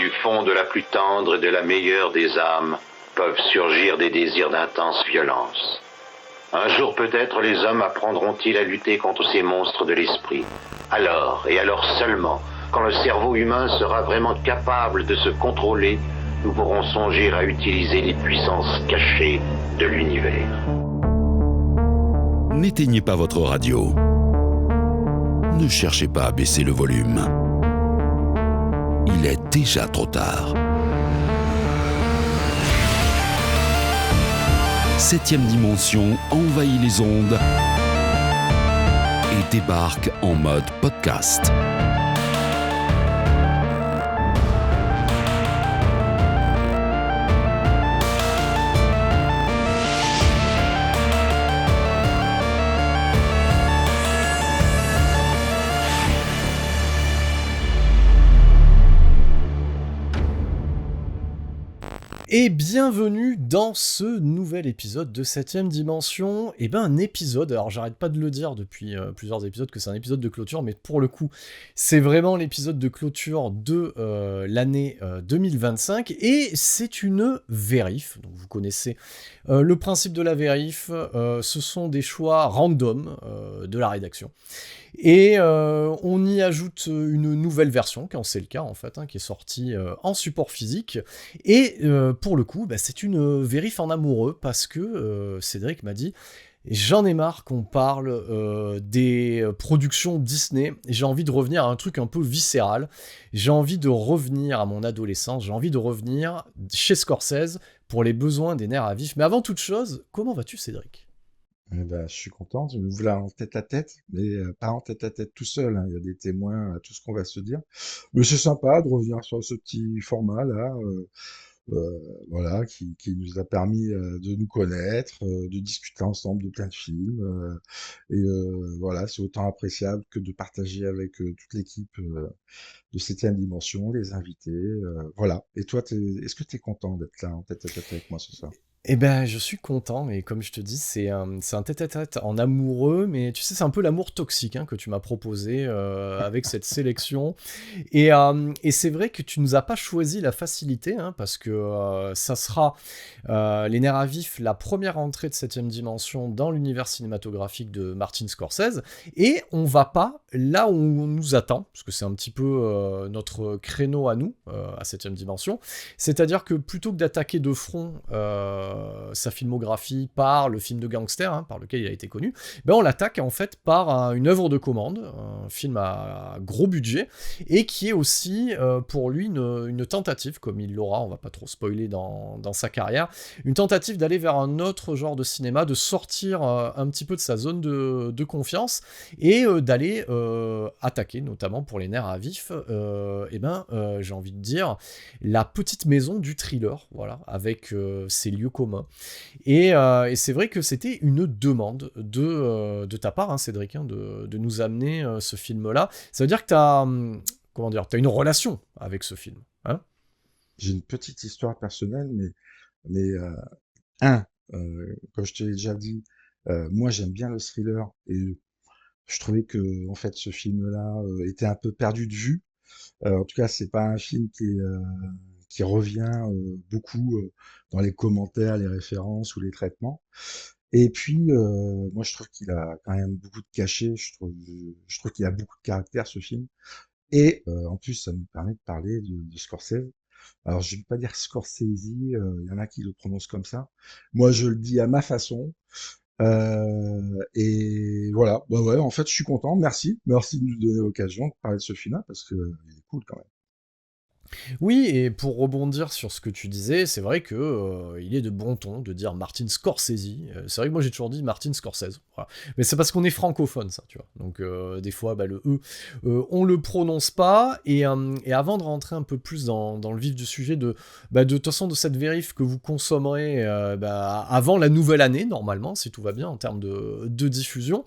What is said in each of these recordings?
Du fond de la plus tendre et de la meilleure des âmes peuvent surgir des désirs d'intense violence. Un jour peut-être les hommes apprendront-ils à lutter contre ces monstres de l'esprit. Alors, et alors seulement, quand le cerveau humain sera vraiment capable de se contrôler, nous pourrons songer à utiliser les puissances cachées de l'univers. N'éteignez pas votre radio. Ne cherchez pas à baisser le volume. Il est déjà trop tard. 7e dimension envahit les ondes et débarque en mode podcast. Et bienvenue dans ce nouvel épisode de 7ème dimension. Et ben un épisode, alors j'arrête pas de le dire depuis plusieurs épisodes que c'est un épisode de clôture, mais pour le coup c'est vraiment l'épisode de clôture de l'année 2025, et c'est une vérif. Donc vous connaissez le principe de la vérif, ce sont des choix random de la rédaction. Et on y ajoute une nouvelle version, quand c'est le cas en fait, qui est sortie en support physique. Et pour le coup, c'est une vérif en amoureux, parce que Cédric m'a dit « J'en ai marre qu'on parle des productions Disney, j'ai envie de revenir à un truc un peu viscéral, j'ai envie de revenir à mon adolescence, j'ai envie de revenir chez Scorsese pour les besoins des nerfs à vif. » Mais avant toute chose, comment vas-tu, Cédric ? Je suis content, je me voulais en tête-à-tête, mais pas en tête-à-tête tout seul, hein. Il y a des témoins à tout ce qu'on va se dire. Mais c'est sympa de revenir sur ce petit format-là, voilà, qui nous a permis de nous connaître, de discuter ensemble de plein de films. Voilà, c'est autant appréciable que de partager avec toute l'équipe de 7ème dimension, les invités. Voilà. Et toi, est-ce que tu es content d'être là en tête-à-tête avec moi ce soir? Eh ben, je suis content, et comme je te dis, c'est un tête-à-tête en amoureux, mais tu sais, c'est un peu l'amour toxique que tu m'as proposé avec cette sélection. Et c'est vrai que tu nous as pas choisi la facilité, parce que ça sera Les Nerfs à Vif, la première entrée de 7ème dimension dans l'univers cinématographique de Martin Scorsese, et on va pas là où on nous attend, parce que c'est un petit peu notre créneau à nous, à 7ème dimension, c'est-à-dire que plutôt que d'attaquer de front sa filmographie par le film de gangster, par lequel il a été connu, on l'attaque en fait par une œuvre de commande, un film à gros budget, et qui est aussi pour lui une tentative, comme il l'aura, on va pas trop spoiler dans sa carrière, une tentative d'aller vers un autre genre de cinéma, de sortir un petit peu de sa zone de confiance, et d'aller attaquer, notamment pour Les Nerfs à Vif, j'ai envie de dire, la petite maison du thriller, voilà, avec ses lieux communs. Et c'est vrai que c'était une demande de ta part, Cédric, de nous amener ce film-là. Ça veut dire que t'as une relation avec ce film, hein ? J'ai une petite histoire personnelle, mais comme je te l'ai déjà dit, moi j'aime bien le thriller, et je trouvais que en fait ce film-là était un peu perdu de vue. En tout cas, c'est pas un film qui revient beaucoup dans les commentaires, les références ou les traitements. Et puis, moi, je trouve qu'il a quand même beaucoup de cachet. Je trouve qu'il a beaucoup de caractère, ce film. Et en plus, ça nous permet de parler de Scorsese. Alors, je vais pas dire Scorsese, il y en a qui le prononcent comme ça. Moi, je le dis à ma façon. Et voilà. Bah ouais, en fait, je suis content. Merci de nous donner l'occasion de parler de ce film-là, parce que il est cool quand même. Oui, et pour rebondir sur ce que tu disais, c'est vrai que il est de bon ton de dire Martin Scorsese. C'est vrai que moi j'ai toujours dit Martin Scorsese. Voilà. Mais c'est parce qu'on est francophone, ça, tu vois. Donc des fois, le E, on le prononce pas. Et avant de rentrer un peu plus dans le vif du sujet de toute façon de cette vérif que vous consommerez avant la nouvelle année, normalement, si tout va bien en termes de diffusion,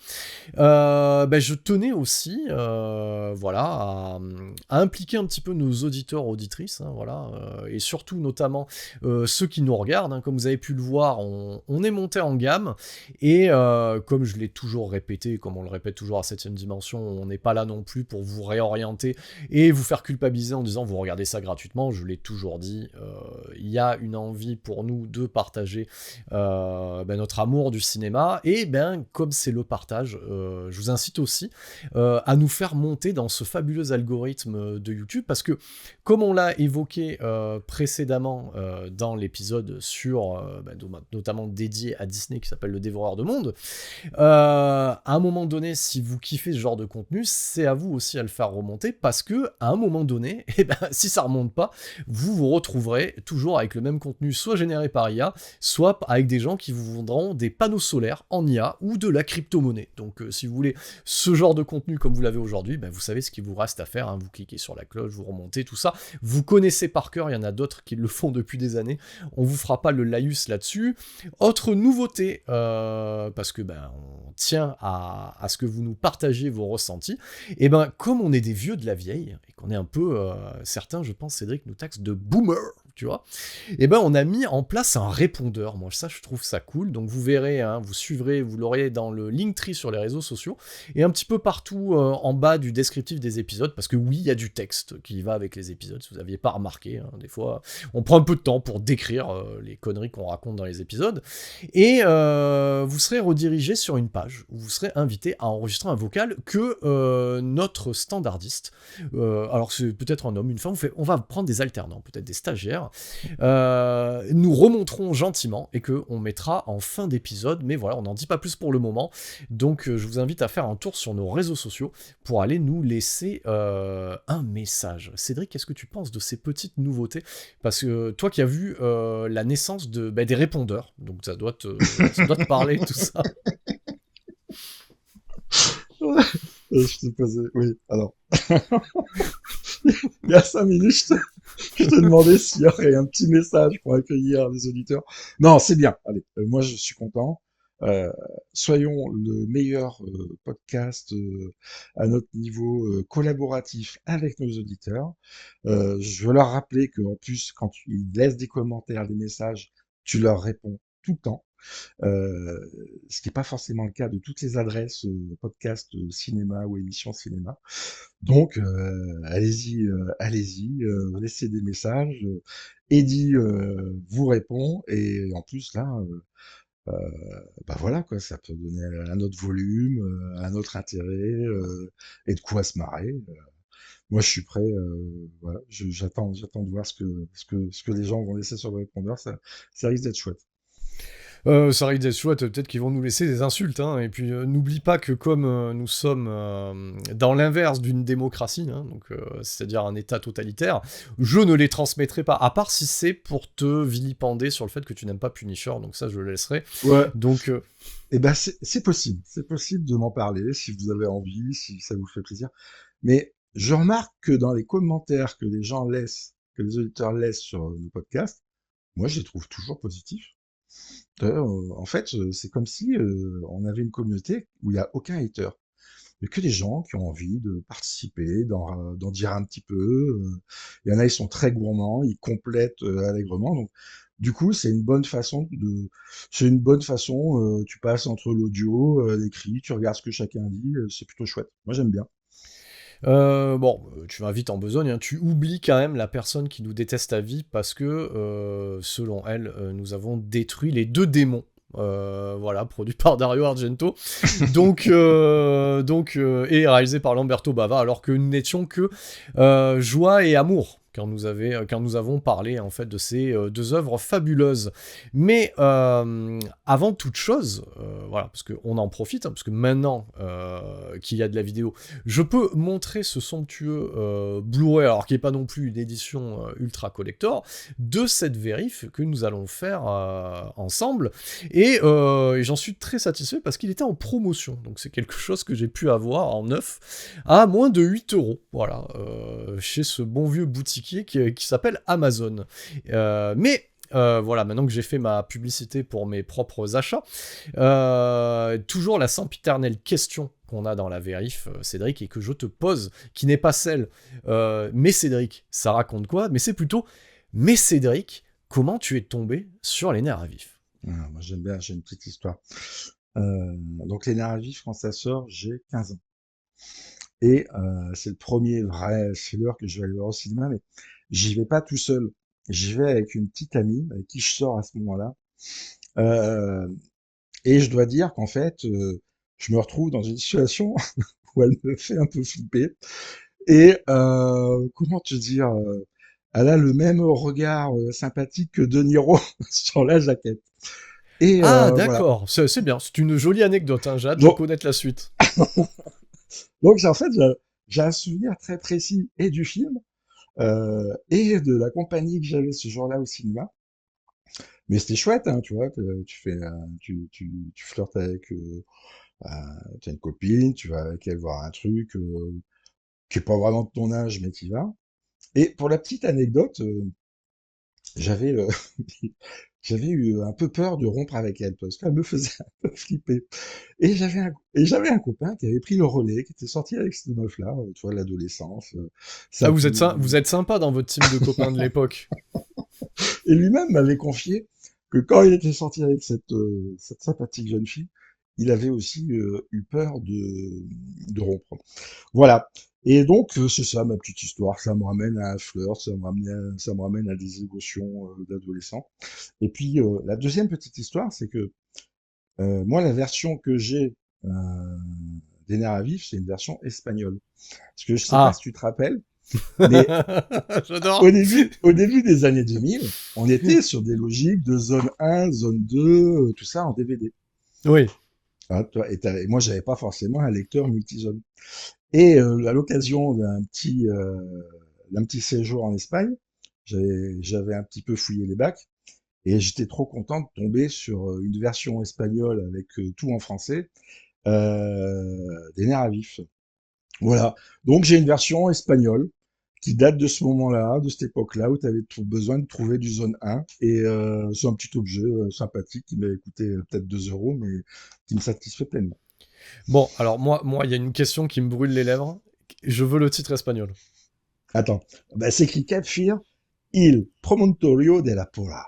je tenais aussi à impliquer un petit peu nos auditeurs auditrices, hein, voilà, et surtout notamment ceux qui nous regardent, hein, comme vous avez pu le voir, on est monté en gamme, et comme je l'ai toujours répété, comme on le répète toujours à 7ème dimension, on n'est pas là non plus pour vous réorienter et vous faire culpabiliser en disant vous regardez ça gratuitement, je l'ai toujours dit, il y a une envie pour nous de partager notre amour du cinéma, et comme c'est le partage, je vous incite aussi à nous faire monter dans ce fabuleux algorithme de YouTube, parce que comme on l'a évoqué précédemment dans l'épisode sur notamment dédié à Disney qui s'appelle Le Dévoreur de Monde, à un moment donné, si vous kiffez ce genre de contenu, c'est à vous aussi à le faire remonter, parce que à un moment donné, si ça remonte pas, vous vous retrouverez toujours avec le même contenu, soit généré par IA, soit avec des gens qui vous vendront des panneaux solaires en IA ou de la crypto-monnaie. Donc si vous voulez ce genre de contenu comme vous l'avez aujourd'hui, vous savez ce qu'il vous reste à faire, hein. Vous cliquez sur la cloche, vous remontez, tout ça. Vous connaissez par cœur, il y en a d'autres qui le font depuis des années. On vous fera pas le laïus là-dessus. Autre nouveauté, parce que on tient à ce que vous nous partagiez vos ressentis, et comme on est des vieux de la vieille, et qu'on est un peu, certains, je pense, Cédric nous taxe de boomer, tu vois, et on a mis en place un répondeur. Moi, ça, je trouve ça cool. Donc, vous verrez, hein, vous suivrez, vous l'aurez dans le Linktree sur les réseaux sociaux, et un petit peu partout en bas du descriptif des épisodes, parce que oui, il y a du texte qui va avec les épisodes, si vous n'aviez pas remarqué, hein, des fois, on prend un peu de temps pour décrire les conneries qu'on raconte dans les épisodes, et vous serez redirigé sur une page, où vous serez invité à enregistrer un vocal que notre standardiste, alors c'est peut-être un homme, une femme, on va prendre des alternants, peut-être des stagiaires, nous remonterons gentiment et qu'on mettra en fin d'épisode, mais voilà, on n'en dit pas plus pour le moment, donc je vous invite à faire un tour sur nos réseaux sociaux pour aller nous laisser un message. Cédric, qu'est-ce que tu penses de ces petites nouveautés? Parce que toi qui as vu la naissance des répondeurs, donc ça doit te parler, tout ça. Je t'ai posé, oui, alors. Il y a 5 minutes, je te demandais s'il y aurait un petit message pour accueillir les auditeurs. Non, c'est bien. Allez, moi je suis content. Soyons le meilleur podcast à notre niveau collaboratif avec nos auditeurs. Je veux leur rappeler qu'en plus, quand ils laissent des commentaires, des messages, tu leur réponds tout le temps. Ce qui n'est pas forcément le cas de toutes les adresses podcast cinéma ou émissions cinéma. Donc, allez-y, laissez des messages. Eddie vous répond, et en plus là, voilà quoi, ça peut donner un autre volume, un autre intérêt, et de quoi se marrer. Moi, je suis prêt. Voilà, j'attends de voir ce que les gens vont laisser sur le répondeur. Ça risque d'être chouette. Ça risque d'être chouette, peut-être qu'ils vont nous laisser des insultes, hein, et puis n'oublie pas que comme nous sommes dans l'inverse d'une démocratie, hein, donc c'est-à-dire un état totalitaire, je ne les transmettrai pas, à part si c'est pour te vilipender sur le fait que tu n'aimes pas Punisher, donc ça je le laisserai. Ouais. Donc c'est possible de m'en parler si vous avez envie, si ça vous fait plaisir. Mais je remarque que dans les commentaires que les gens laissent, que les auditeurs laissent sur nos podcasts, moi je les trouve toujours positifs. En fait, c'est comme si on avait une communauté où il n'y a aucun hater, mais que des gens qui ont envie de participer, d'en dire un petit peu. Il y en a, ils sont très gourmands, ils complètent allègrement. Donc, du coup, c'est une bonne façon tu passes entre l'audio, l'écrit, tu regardes ce que chacun dit, c'est plutôt chouette. Moi, j'aime bien. Tu vas vite en besogne, hein. Tu oublies quand même la personne qui nous déteste à vie, parce que, selon elle, nous avons détruit les 2 démons. Voilà, produit par Dario Argento, donc et réalisé par Lamberto Bava, alors que nous n'étions que joie et amour quand nous avons parlé en fait de ces 2 œuvres fabuleuses. Mais avant toute chose, voilà, parce qu'on en profite, hein, parce que maintenant qu'il y a de la vidéo, je peux montrer ce somptueux Blu-ray, alors qui n'est pas non plus une édition ultra collector, de cette vérif que nous allons faire ensemble, et j'en suis très satisfait parce qu'il était en promotion, donc c'est quelque chose que j'ai pu avoir en neuf à moins de 8€, voilà, chez ce bon vieux boutiquier qui s'appelle Amazon. Mais voilà, maintenant que j'ai fait ma publicité pour mes propres achats, toujours la sempiternelle question qu'on a dans la vérif, Cédric, et que je te pose, qui n'est pas celle mais Cédric, ça raconte quoi? Mais c'est plutôt mais Cédric, comment tu es tombé sur les nerfs à vif? Moi j'aime bien, j'ai une petite histoire. Donc Les Nerfs à vif, quand ça sort, j'ai 15 ans. Et c'est le premier vrai thriller que je vais aller voir au cinéma, mais j'y vais pas tout seul. J'y vais avec une petite amie avec qui je sors à ce moment-là. Euh, et je dois dire qu'en fait, je me retrouve dans une situation où elle me fait un peu flipper. Et comment te dire, elle a le même regard sympathique que De Niro sur la jaquette. Et Ah, voilà. d'accord, c'est bien, c'est une jolie anecdote, hein, j'ai hâte de Donc, connaître la suite. en fait, j'ai un souvenir très précis et du film et de la compagnie que j'avais ce jour-là au cinéma. Mais c'était chouette, hein, tu vois. Tu fais, tu flirtes avec, t'as une copine, tu vas avec elle voir un truc qui est pas vraiment de ton âge, mais qui va. Et pour la petite anecdote, j'avais j'avais eu un peu peur de rompre avec elle parce qu'elle me faisait un peu flipper. Et j'avais un copain qui avait pris le relais, qui était sorti avec cette meuf-là, tu vois, l'adolescence, Ah, ça vous êtes sympa dans votre team de copains de l'époque. Et lui-même m'avait confié que quand il était sorti avec cette sympathique jeune fille, il avait aussi eu peur de rompre. Voilà. Et donc, c'est ça ma petite histoire. Ça me ramène à un flirt, ça me ramène à des émotions d'adolescent. Et puis, la deuxième petite histoire, c'est que moi, la version que j'ai des nerfs à vif, c'est une version espagnole. Parce que je sais pas Ah. si tu te rappelles, mais J'adore. au début des années 2000, on était sur des logiques de zone 1, zone 2, tout ça en DVD. Oui. Hein, et moi, j'avais pas forcément un lecteur multizone. Et à l'occasion d'un petit séjour en Espagne, j'avais un petit peu fouillé les bacs et j'étais trop content de tomber sur une version espagnole avec tout en français, des nerfs à vif. Voilà. Donc j'ai une version espagnole qui date de ce moment-là, de cette époque-là, où tu avais besoin de trouver du zone 1. Et c'est un petit objet sympathique qui m'a coûté peut-être 2 euros, mais qui me satisfait pleinement. Bon, alors il y a une question qui me brûle les lèvres. Je veux le titre espagnol. Attends, bah, c'est écrit Capfir, il promontorio de la Pola.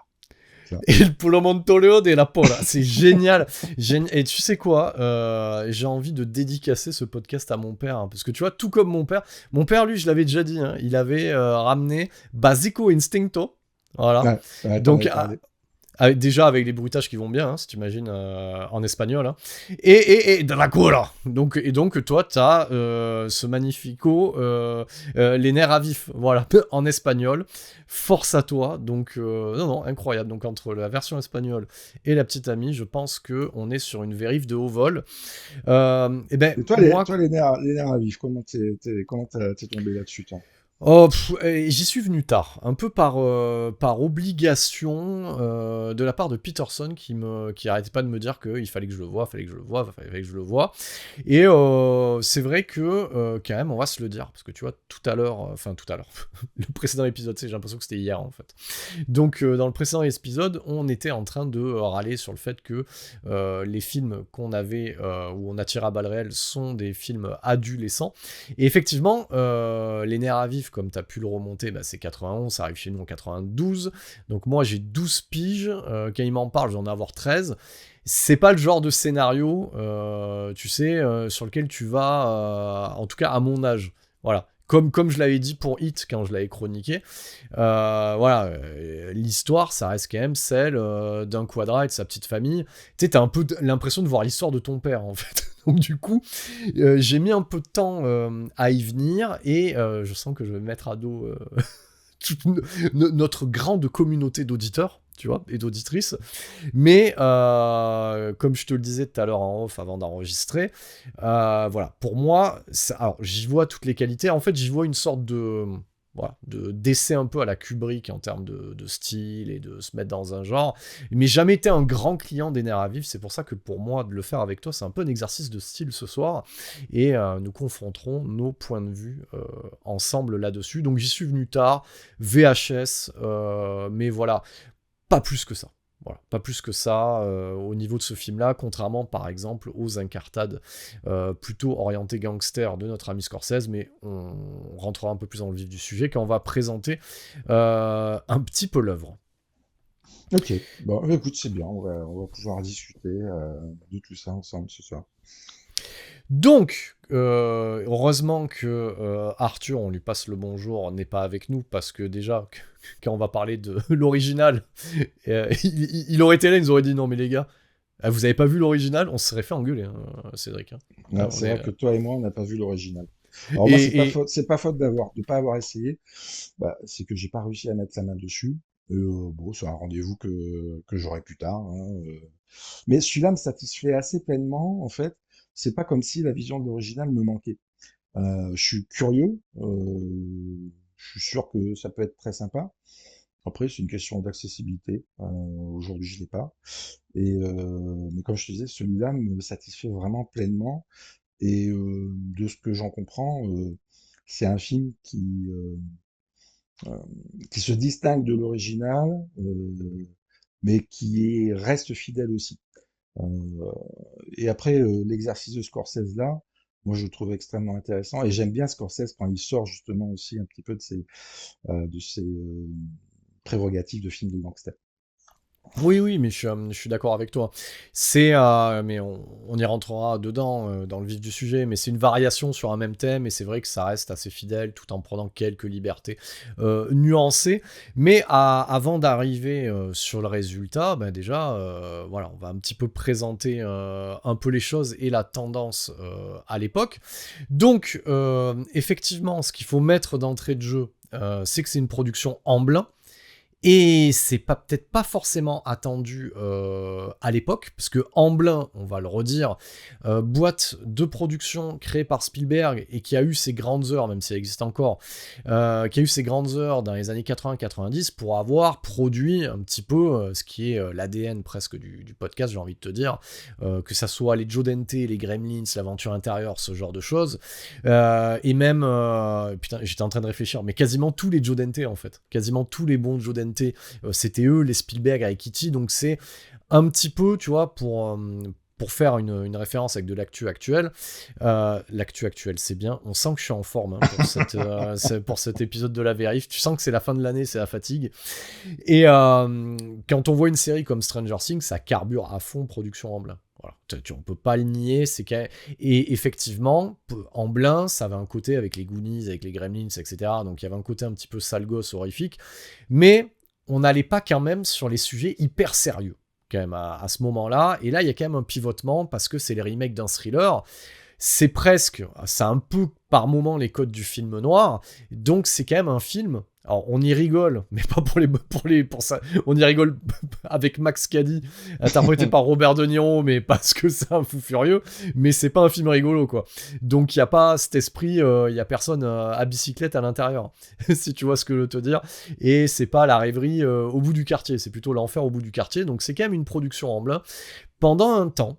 Il Pulomontoleo de la Pola. C'est génial. Et tu sais quoi, j'ai envie de dédicacer ce podcast à mon père. Hein, parce que tu vois, tout comme mon père, lui, je l'avais déjà dit, hein, il avait ramené Basico Instinto. Voilà. Ouais, ouais, t'en Donc, avais parlé. déjà avec les bruitages qui vont bien, hein, si tu imagines en espagnol. Hein. Et Dracula. Donc toi, tu as ce magnifico, les nerfs à vif, voilà, en espagnol. Force à toi. Donc, non, incroyable. Donc, entre la version espagnole et la petite amie, je pense qu'on est sur une vérif de haut vol. Et ben, Et toi, moi, les nerfs à vif, comment t'es tombé là-dessus, toi? oh, j'y suis venu tard, un peu par obligation de la part de Peterson qui arrêtait pas de me dire qu'il fallait que je le voie, fallait que je le voie. Et c'est vrai que quand même, on va se le dire, parce que tu vois, tout à l'heure, le précédent épisode, j'ai l'impression que c'était hier en fait. Donc dans le précédent épisode, on était en train de râler sur le fait que les films qu'on avait où on a tiré à balles réelles sont des films adolescents. Et effectivement, les nerfs à vif, comme tu as pu le remonter, bah, c'est 91, ça arrive chez nous en 92. Donc moi, j'ai 12 piges. Quand il m'en parle, je vais en avoir 13. C'est pas le genre de scénario, tu sais, sur lequel tu vas, en tout cas à mon âge. Voilà. Comme je l'avais dit pour Hit quand je l'avais chroniqué, voilà, l'histoire, ça reste quand même celle d'un Quadra et de sa petite famille. Tu sais, t'as un peu l'impression de voir l'histoire de ton père, en fait. Donc du coup, j'ai mis un peu de temps à y venir, et je sens que je vais mettre à dos toute notre grande communauté d'auditeurs, tu vois, et d'auditrices. Mais comme je te le disais tout à l'heure en off avant d'enregistrer, voilà, pour moi, alors j'y vois toutes les qualités. En fait, j'y vois une sorte de d'essai un peu à la Kubrick en termes de style et de se mettre dans un genre, mais jamais été un grand client des nerfs à vif. C'est pour ça que pour moi, de le faire avec toi, c'est un peu un exercice de style ce soir, et nous confronterons nos points de vue ensemble là-dessus. Donc j'y suis venu tard, VHS, mais voilà, pas plus que ça. Voilà, pas plus que ça au niveau de ce film-là, contrairement par exemple aux incartades plutôt orientées gangster de notre ami Scorsese, mais on rentrera un peu plus dans le vif du sujet quand on va présenter un petit peu l'œuvre. Ok, bon, écoute, c'est bien, on va pouvoir discuter de tout ça ensemble ce soir. Donc, heureusement que Arthur, on lui passe le bonjour, n'est pas avec nous, parce que déjà, quand on va parler de l'original, il aurait été là, il nous aurait dit non mais les gars, vous avez pas vu l'original, on se serait fait engueuler, hein, Cédric. Hein. Ouais, Ah, c'est vrai que toi et moi, on n'a pas vu l'original. Alors moi, et, c'est pas faute de pas avoir essayé. Bah, c'est que j'ai pas réussi à mettre la main dessus. Bon, c'est un rendez-vous que j'aurai plus tard, hein, Mais celui-là me satisfait assez pleinement, en fait. C'est pas comme si la vision de l'original me manquait. Je suis curieux, je suis sûr que ça peut être très sympa. Après, c'est une question d'accessibilité. Aujourd'hui, je l'ai pas. Mais comme je te disais, celui-là me satisfait vraiment pleinement. Et de ce que j'en comprends, c'est un film euh, qui se distingue de l'original, mais reste fidèle aussi. Euh, et après, l'exercice de Scorsese là, moi je le trouve extrêmement intéressant. Et j'aime bien Scorsese quand il sort justement aussi un petit peu de ses prérogatives de film de gangster. Oui, oui, mais je suis d'accord avec toi. Mais on y rentrera dedans, dans le vif du sujet, mais c'est une variation sur un même thème, et c'est vrai que ça reste assez fidèle, tout en prenant quelques libertés nuancées. Mais avant d'arriver sur le résultat, ben déjà, voilà, on va un petit peu présenter un peu les choses et la tendance à l'époque. Donc, effectivement, ce qu'il faut mettre d'entrée de jeu, c'est que c'est une production en blanc. Et c'est peut-être pas forcément attendu à l'époque, parce que Amblin, on va le redire, boîte de production créée par Spielberg et qui a eu ses grandes heures, même si elle existe encore, qui a eu ses grandes heures dans les années 80-90 pour avoir produit un petit peu ce qui est l'ADN presque du podcast, j'ai envie de te dire, que ça soit les Joe Dante, les Gremlins, l'aventure intérieure, ce genre de choses, et même, putain, j'étais en train de réfléchir, mais quasiment tous les Joe Dante en fait, quasiment tous les bons Joe Dante, c'était eux, les Spielberg avec E.T., donc c'est un petit peu, tu vois, pour faire une référence avec de l'actu actuelle. L'actu actuelle, c'est bien. On sent que je suis en forme hein, pour cet épisode de la vérif. Tu sens que c'est la fin de l'année, c'est la fatigue. Et quand on voit une série comme Stranger Things, ça carbure à fond production Amblin. Voilà. On peut pas le nier. Et effectivement, Amblin, ça avait un côté avec les Goonies, avec les Gremlins, etc. Donc il y avait un côté un petit peu sale gosse, horrifique. Mais on n'allait pas quand même sur les sujets hyper sérieux quand même à ce moment-là. Et là, il y a quand même un pivotement parce que c'est les remakes d'un thriller. C'est un peu par moment les codes du film noir. Donc c'est quand même un film. Alors on y rigole, mais pas pour ça. On y rigole avec Max Cady, interprété par Robert De Niro, mais parce que c'est un fou furieux. Mais c'est pas un film rigolo quoi. Donc il y a pas cet esprit, il y a personne à bicyclette à l'intérieur, si tu vois ce que je veux te dire. Et c'est pas la rêverie au bout du quartier, c'est plutôt l'enfer au bout du quartier. Donc c'est quand même une production en blanc. Pendant un temps,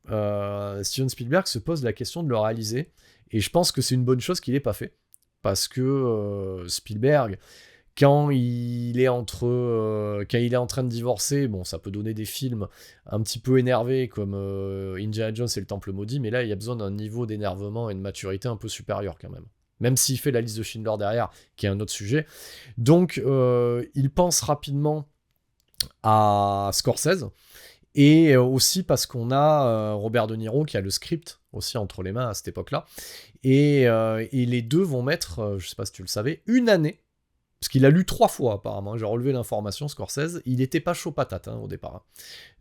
Steven Spielberg se pose la question de le réaliser, et je pense que c'est une bonne chose qu'il n'ait pas fait, parce que Spielberg, quand il est en train de divorcer, bon, ça peut donner des films un petit peu énervés comme Indiana Jones et le Temple Maudit, mais là, il y a besoin d'un niveau d'énervement et de maturité un peu supérieur quand même. Même s'il fait la liste de Schindler derrière, qui est un autre sujet. Donc, il pense rapidement à Scorsese, et aussi parce qu'on a Robert De Niro qui a le script aussi entre les mains à cette époque-là. Et les deux vont mettre, je sais pas si tu le savais, une année. Parce qu'il a lu 3 fois apparemment, j'ai relevé l'information, Scorsese. Il était pas chaud patate hein, au départ.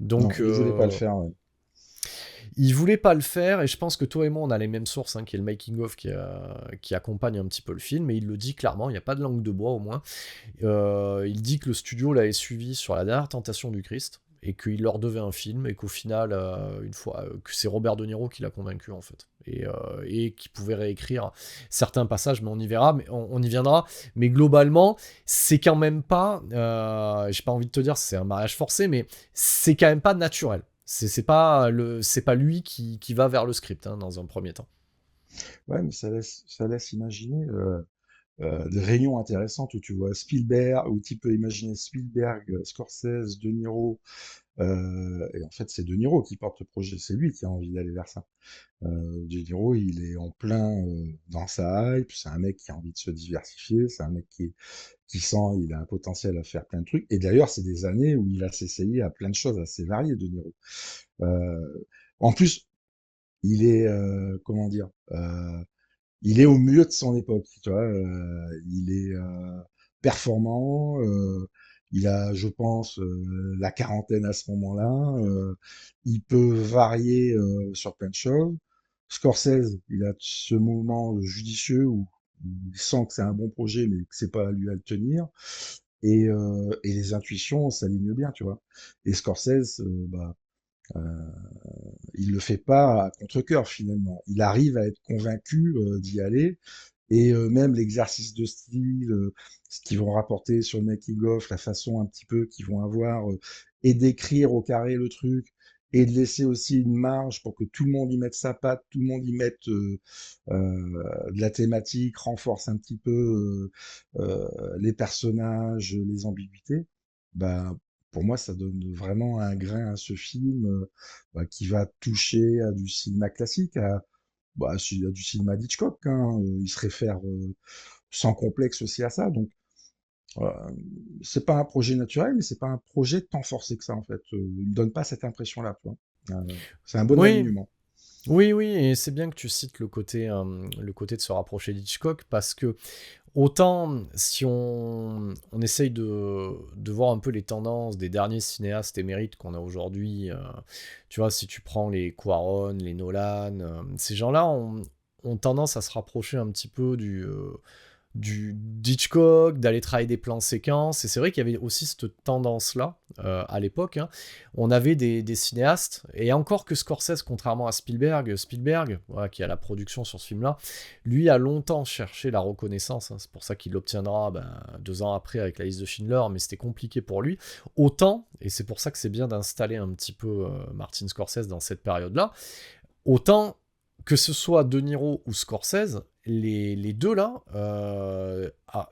Non, Donc il voulait pas le faire. Ouais. il voulait pas le faire, et je pense que toi et moi on a les mêmes sources, hein, qui est le making of qui accompagne un petit peu le film, et il le dit clairement, il n'y a pas de langue de bois au moins. Il dit que le studio l'avait suivi sur la dernière tentation du Christ, et qu'il leur devait un film, et qu'au final, une fois, que c'est Robert De Niro qui l'a convaincu en fait, et qui pouvait réécrire certains passages, mais on y verra, mais on y viendra. Mais globalement, c'est quand même pas, j'ai pas envie de te dire c'est un mariage forcé, mais c'est quand même pas naturel. C'est pas lui qui va vers le script hein, dans un premier temps. Ouais, mais ça laisse imaginer. des réunions intéressantes où tu vois Spielberg, où tu peux imaginer Spielberg, Scorsese, De Niro, et en fait c'est De Niro qui porte le projet, c'est lui qui a envie d'aller vers ça. De Niro, il est en plein dans sa hype, c'est un mec qui a envie de se diversifier, c'est un mec qui sent il a un potentiel à faire plein de trucs, et d'ailleurs c'est des années où il a s'essayé à plein de choses assez variées, De Niro. En plus, il est, comment dire, il est au milieu de son époque, tu vois. Il est performant. Il a, je pense, la quarantaine à ce moment-là. Il peut varier sur plein de choses. Scorsese, il a ce moment judicieux où il sent que c'est un bon projet, mais que c'est pas à lui à le tenir. Et les intuitions s'alignent bien, tu vois. Et Scorsese, euh, il le fait pas à contre-cœur finalement. Il arrive à être convaincu d'y aller. Et même l'exercice de style, ce qu'ils vont rapporter sur le making-of, la façon un petit peu qu'ils vont avoir, et d'écrire au carré le truc, et de laisser aussi une marge pour que tout le monde y mette sa patte, tout le monde y mette de la thématique, renforce un petit peu les personnages, les ambiguïtés. Bah, pour moi, ça donne vraiment un grain à ce film qui va toucher à du cinéma classique, il y a du cinéma d'Hitchcock, hein, il se réfère sans complexe aussi à ça. Donc, euh, c'est pas un projet naturel, mais c'est pas un projet tant forcé que ça, en fait. Il me donne pas cette impression-là, tu vois. C'est un bon Oui, alignement. oui, et c'est bien que tu cites le côté de se rapprocher d'Hitchcock, parce que autant si on essaye de voir un peu les tendances des derniers cinéastes émérites qu'on a aujourd'hui, tu vois, si tu prends les Cuarón, les Nolan, ces gens-là ont tendance à se rapprocher un petit peu d'Hitchcock, d'aller travailler des plans séquences, et c'est vrai qu'il y avait aussi cette tendance-là à l'époque, hein. On avait des cinéastes, et encore que Scorsese, contrairement à Spielberg, voilà, qui a la production sur ce film-là, lui a longtemps cherché la reconnaissance, hein. C'est pour ça qu'il l'obtiendra 2 ans après avec la liste de Schindler, mais c'était compliqué pour lui. Autant, et c'est pour ça que c'est bien d'installer un petit peu Martin Scorsese dans cette période-là, autant que ce soit De Niro ou Scorsese, les deux là,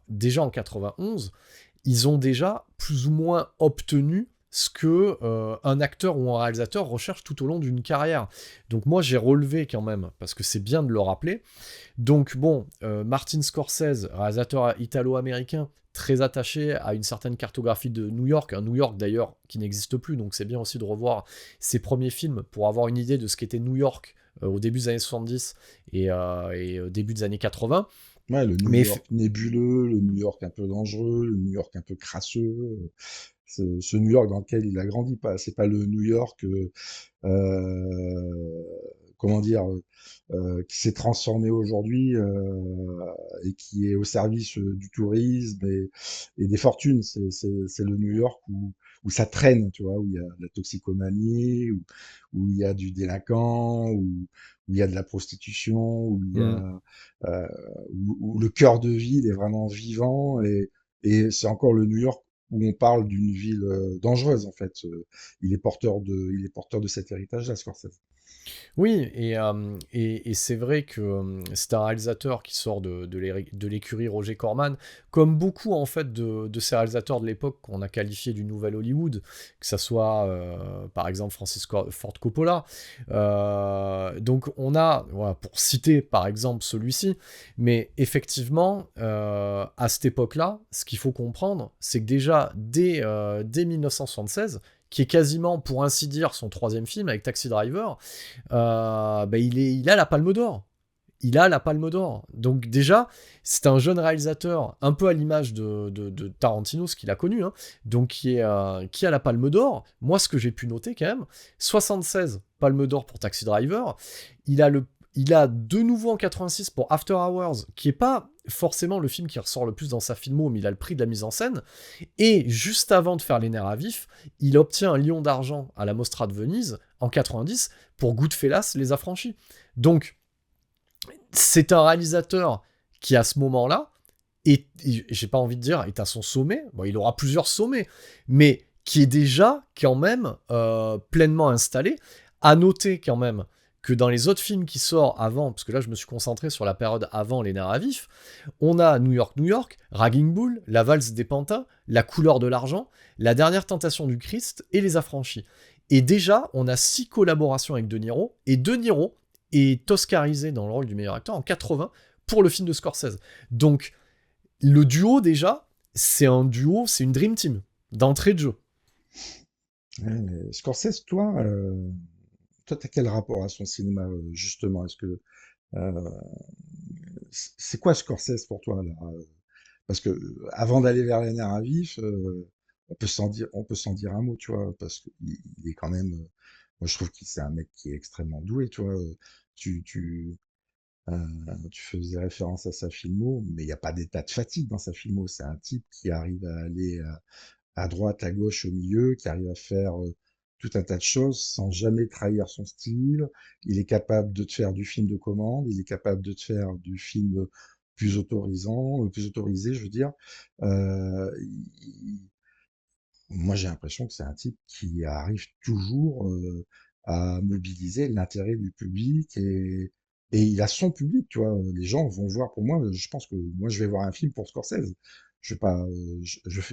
déjà en 91, ils ont déjà plus ou moins obtenu ce que un acteur ou un réalisateur recherche tout au long d'une carrière. Donc moi j'ai relevé quand même, parce que c'est bien de le rappeler. Donc bon, Martin Scorsese, réalisateur italo-américain, très attaché à une certaine cartographie de New York, un New York d'ailleurs qui n'existe plus, donc c'est bien aussi de revoir ses premiers films pour avoir une idée de ce qu'était New York au début des années 70 et au début des années 80. Ouais, le New Mais York nébuleux, le New York un peu dangereux, le New York un peu crasseux, ce New York dans lequel il a grandi, pas, c'est pas le New York, comment dire, qui s'est transformé aujourd'hui et qui est au service du tourisme et des fortunes. C'est le New York où ça traîne, tu vois, où il y a de la toxicomanie, où il y a du délinquant, où il y a de la prostitution, où il y a euh, où le cœur de ville est vraiment vivant et c'est encore le New York où on parle d'une ville dangereuse en fait. Il est porteur de cet héritage-là, Scorsese. Oui, et c'est vrai que c'est un réalisateur qui sort de l'écurie Roger Corman, comme beaucoup en fait de ces réalisateurs de l'époque qu'on a qualifiés du Nouvel Hollywood, que ça soit par exemple Francis Ford Coppola. Donc on a, voilà, pour citer par exemple celui-ci, mais effectivement à cette époque-là, ce qu'il faut comprendre, c'est que déjà dès 1976, qui est quasiment, pour ainsi dire, son 3e film avec Taxi Driver, il a la Palme d'Or. Il a la Palme d'Or. Donc déjà, c'est un jeune réalisateur, un peu à l'image de Tarantino, ce qu'il a connu, hein, donc qui a la Palme d'Or. Moi, ce que j'ai pu noter quand même, 76 Palme d'Or pour Taxi Driver. Il a de nouveau en 86 pour After Hours, qui est pas forcément le film qui ressort le plus dans sa filmo, mais il a le prix de la mise en scène. Et juste avant de faire Les Nerfs à vif, il obtient un Lion d'argent à la Mostra de Venise en 90 pour Goodfellas, Les Affranchis. Donc, c'est un réalisateur qui, à ce moment-là, j'ai pas envie de dire, est à son sommet. Bon, il aura plusieurs sommets, mais qui est déjà, quand même, pleinement installé. À noter, quand même, que dans les autres films qui sortent avant, parce que là je me suis concentré sur la période avant Les Nerfs à vif, on a New York, New York, Raging Bull, La valse des pantins, La couleur de l'argent, La dernière tentation du Christ et Les Affranchis. Et déjà, on a 6 collaborations avec De Niro, et De Niro est oscarisé dans le rôle du meilleur acteur en 80 pour le film de Scorsese. Donc, le duo, déjà, c'est un duo, c'est une dream team, d'entrée de jeu. Ouais, mais Scorsese, toi, t'as quel rapport à son cinéma, justement? Est-ce que euh, c'est quoi Scorsese pour toi là? Parce que avant d'aller vers les nerfs à vif, on peut s'en dire un mot, tu vois, parce qu'il est quand même. Moi, je trouve que c'est un mec qui est extrêmement doué, tu vois. Tu, tu, tu faisais référence à sa filmo, mais il n'y a pas d'état de fatigue dans sa filmo. C'est un type qui arrive à aller à droite, à gauche, au milieu, qui arrive à faire tout un tas de choses sans jamais trahir son style. Il est capable de te faire du film de commande, il est capable de te faire du film plus autorisé, je veux dire. Euh, il- Moi, j'ai l'impression que c'est un type qui arrive toujours à mobiliser l'intérêt du public et il a son public, tu vois. Les gens vont voir, pour moi, je pense que moi, je vais voir un film pour Scorsese. Je vais pas,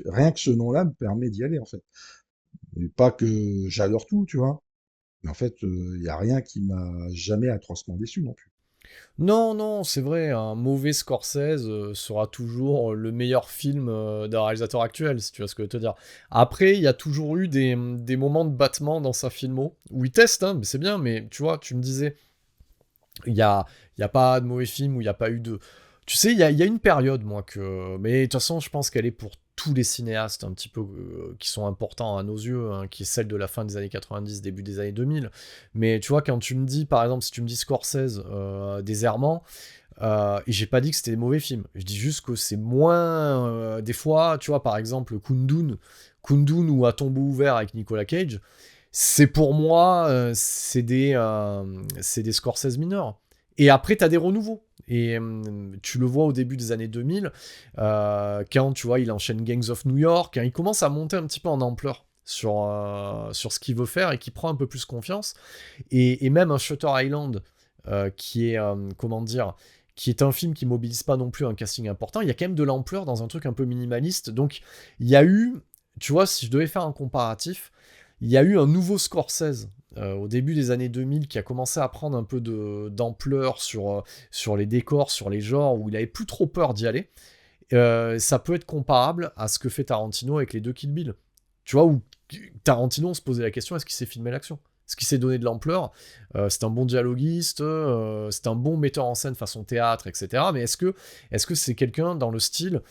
rien que ce nom-là me permet d'y aller, en fait. Et pas que j'adore tout, tu vois. Mais en fait, il y a rien qui m'a jamais atrocement déçu non plus. Non, non, c'est vrai, un mauvais Scorsese sera toujours le meilleur film d'un réalisateur actuel, si tu vois ce que je veux te dire. Après, il y a toujours eu des moments de battement dans sa filmo, où il teste, hein, mais c'est bien, mais tu vois, tu me disais, il y a pas de mauvais film, où il n'y a pas eu de... Tu sais, il y a une période, moi, que... Mais de toute façon, je pense qu'elle est pour tous les cinéastes, un petit peu, qui sont importants à nos yeux, hein, qui est celle de la fin des années 90, début des années 2000. Mais tu vois, quand tu me dis, par exemple, si tu me dis Scorsese, Des Errements, et j'ai pas dit que c'était des mauvais films. Je dis juste que c'est moins... des fois, tu vois, par exemple, Kundun ou À tombeau ouvert avec Nicolas Cage, c'est pour moi, c'est des Scorsese mineurs. Et après, t'as des renouveaux. Et tu le vois au début des années 2000, quand tu vois, il enchaîne Gangs of New York, quand il commence à monter un petit peu en ampleur sur ce qu'il veut faire et qui prend un peu plus confiance. Et même un Shutter Island, qui est, comment dire, qui est un film qui mobilise pas non plus un casting important, il y a quand même de l'ampleur dans un truc un peu minimaliste. Donc, il y a eu, tu vois, si je devais faire un comparatif, il y a eu un nouveau Scorsese au début des années 2000 qui a commencé à prendre un peu d'ampleur sur les décors, sur les genres, où il avait plus trop peur d'y aller. Ça peut être comparable à ce que fait Tarantino avec les deux Kill Bill. Tu vois, où Tarantino, on se posait la question, est-ce qu'il sait filmer l'action? Est-ce qu'il s'est donné de l'ampleur? C'est un bon dialoguiste, c'est un bon metteur en scène façon théâtre, etc. Mais est-ce que c'est quelqu'un dans le style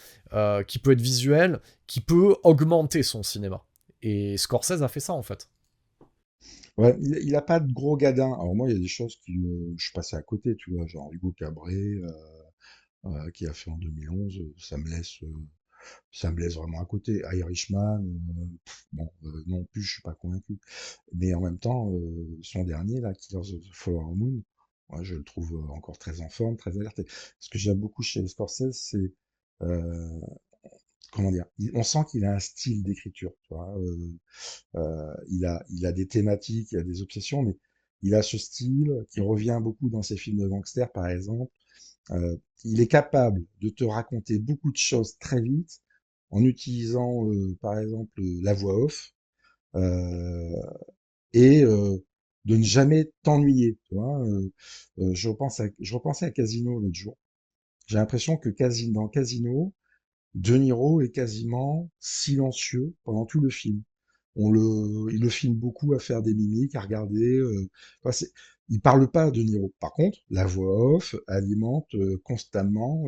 qui peut être visuel, qui peut augmenter son cinéma? Et Scorsese a fait ça, en fait. Ouais, il a pas de gros gadins. Alors moi, il y a des choses je suis passé à côté, tu vois, genre Hugo Cabret, qui a fait en 2011, ça me laisse vraiment à côté. Irishman, bon, non plus, je suis pas convaincu. Mais en même temps, son dernier, là, Killers of the Flower Moon, moi, je le trouve encore très en forme, très alerté. Ce que j'aime beaucoup chez Scorsese, c'est, euh, comment dire, on sent qu'il a un style d'écriture, tu vois. Il a des thématiques, il a des obsessions, mais il a ce style qui revient beaucoup dans ses films de gangsters, par exemple. Il est capable de te raconter beaucoup de choses très vite en utilisant, par exemple, la voix off euh, et de ne jamais t'ennuyer. Tu vois, je repensais à Casino l'autre jour. J'ai l'impression que dans Casino, De Niro est quasiment silencieux pendant tout le film. Il le filme beaucoup à faire des mimiques, à regarder. Enfin, il parle pas De Niro. Par contre, la voix off alimente constamment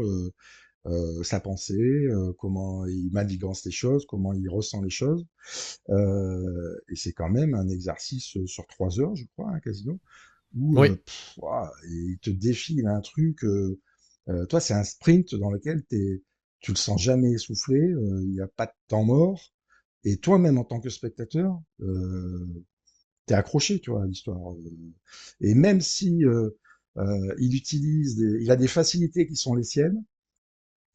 sa pensée, comment il manigance les choses, comment il ressent les choses. Et c'est quand même un exercice sur 3 heures, je crois, un casino, où Oui. ouah, il te défile un truc. Toi, c'est un sprint dans lequel tu le sens jamais essoufflé, il n'y a pas de temps mort. Et toi-même, en tant que spectateur, t'es accroché, tu vois, à l'histoire. Et même si il a des facilités qui sont les siennes,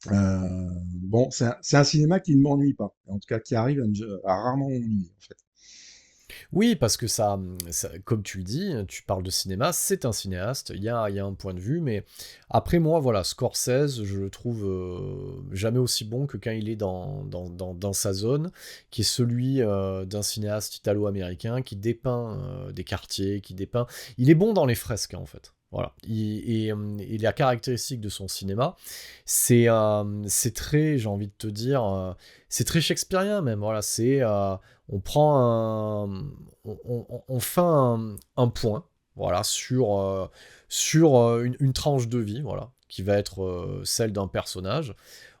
bon, c'est un cinéma qui ne m'ennuie pas. En tout cas, qui arrive à rarement m'ennuyer, en fait. Oui, parce que comme tu le dis, tu parles de cinéma, c'est un cinéaste, il y a un point de vue, mais après moi, voilà, Scorsese, je le trouve jamais aussi bon que quand il est dans sa zone, qui est celui d'un cinéaste italo-américain qui dépeint des quartiers, qui dépeint... Il est bon dans les fresques, hein, en fait. Voilà. Et la caractéristique de son cinéma, c'est très, j'ai envie de te dire, c'est très shakespearien même. Voilà, on prend on fait un point, voilà, sur une tranche de vie, voilà, qui va être celle d'un personnage.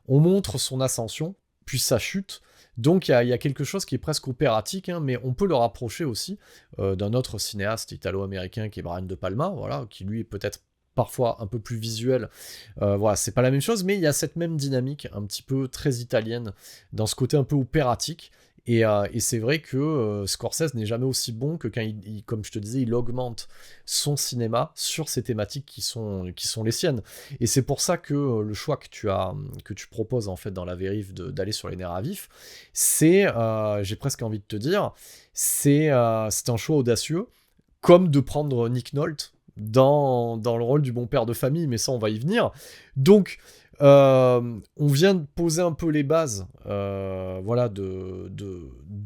On montre son ascension, puis sa chute. Donc il y a quelque chose qui est presque opératique, hein, mais on peut le rapprocher aussi d'un autre cinéaste italo-américain qui est Brian De Palma, voilà, qui lui est peut-être parfois un peu plus visuel. Voilà, c'est pas la même chose, mais il y a cette même dynamique un petit peu très italienne dans ce côté un peu opératique. Et c'est vrai que Scorsese n'est jamais aussi bon que quand comme je te disais, il augmente son cinéma sur ces thématiques qui sont les siennes. Et c'est pour ça que le choix que tu proposes en fait dans la vérif d'aller sur les nerfs à vif, j'ai presque envie de te dire, c'est un choix audacieux, comme de prendre Nick Nolte dans le rôle du bon père de famille, mais ça on va y venir. Donc on vient de poser un peu les bases voilà, de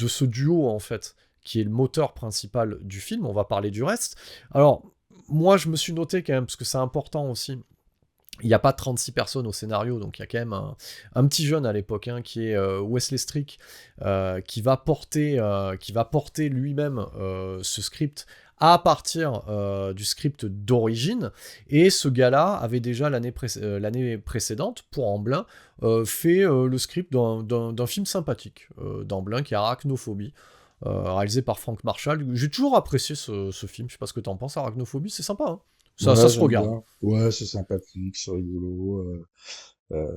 ce duo en fait, qui est le moteur principal du film. On va parler du reste. Alors, moi je me suis noté quand même, parce que c'est important aussi, il n'y a pas 36 personnes au scénario, donc il y a quand même un petit jeune à l'époque, hein, qui est Wesley Strick, qui va porter lui-même ce script à partir du script d'origine. Et ce gars-là avait déjà l'année précédente, pour Amblin, fait le script d'un film sympathique d'Amblin qui est Arachnophobie, réalisé par Frank Marshall. J'ai toujours apprécié ce film, je sais pas ce que t'en penses. Arachnophobie, c'est sympa, hein. Ça Ouais, se j'aime regarde. bien. Ouais, c'est sympathique, c'est rigolo.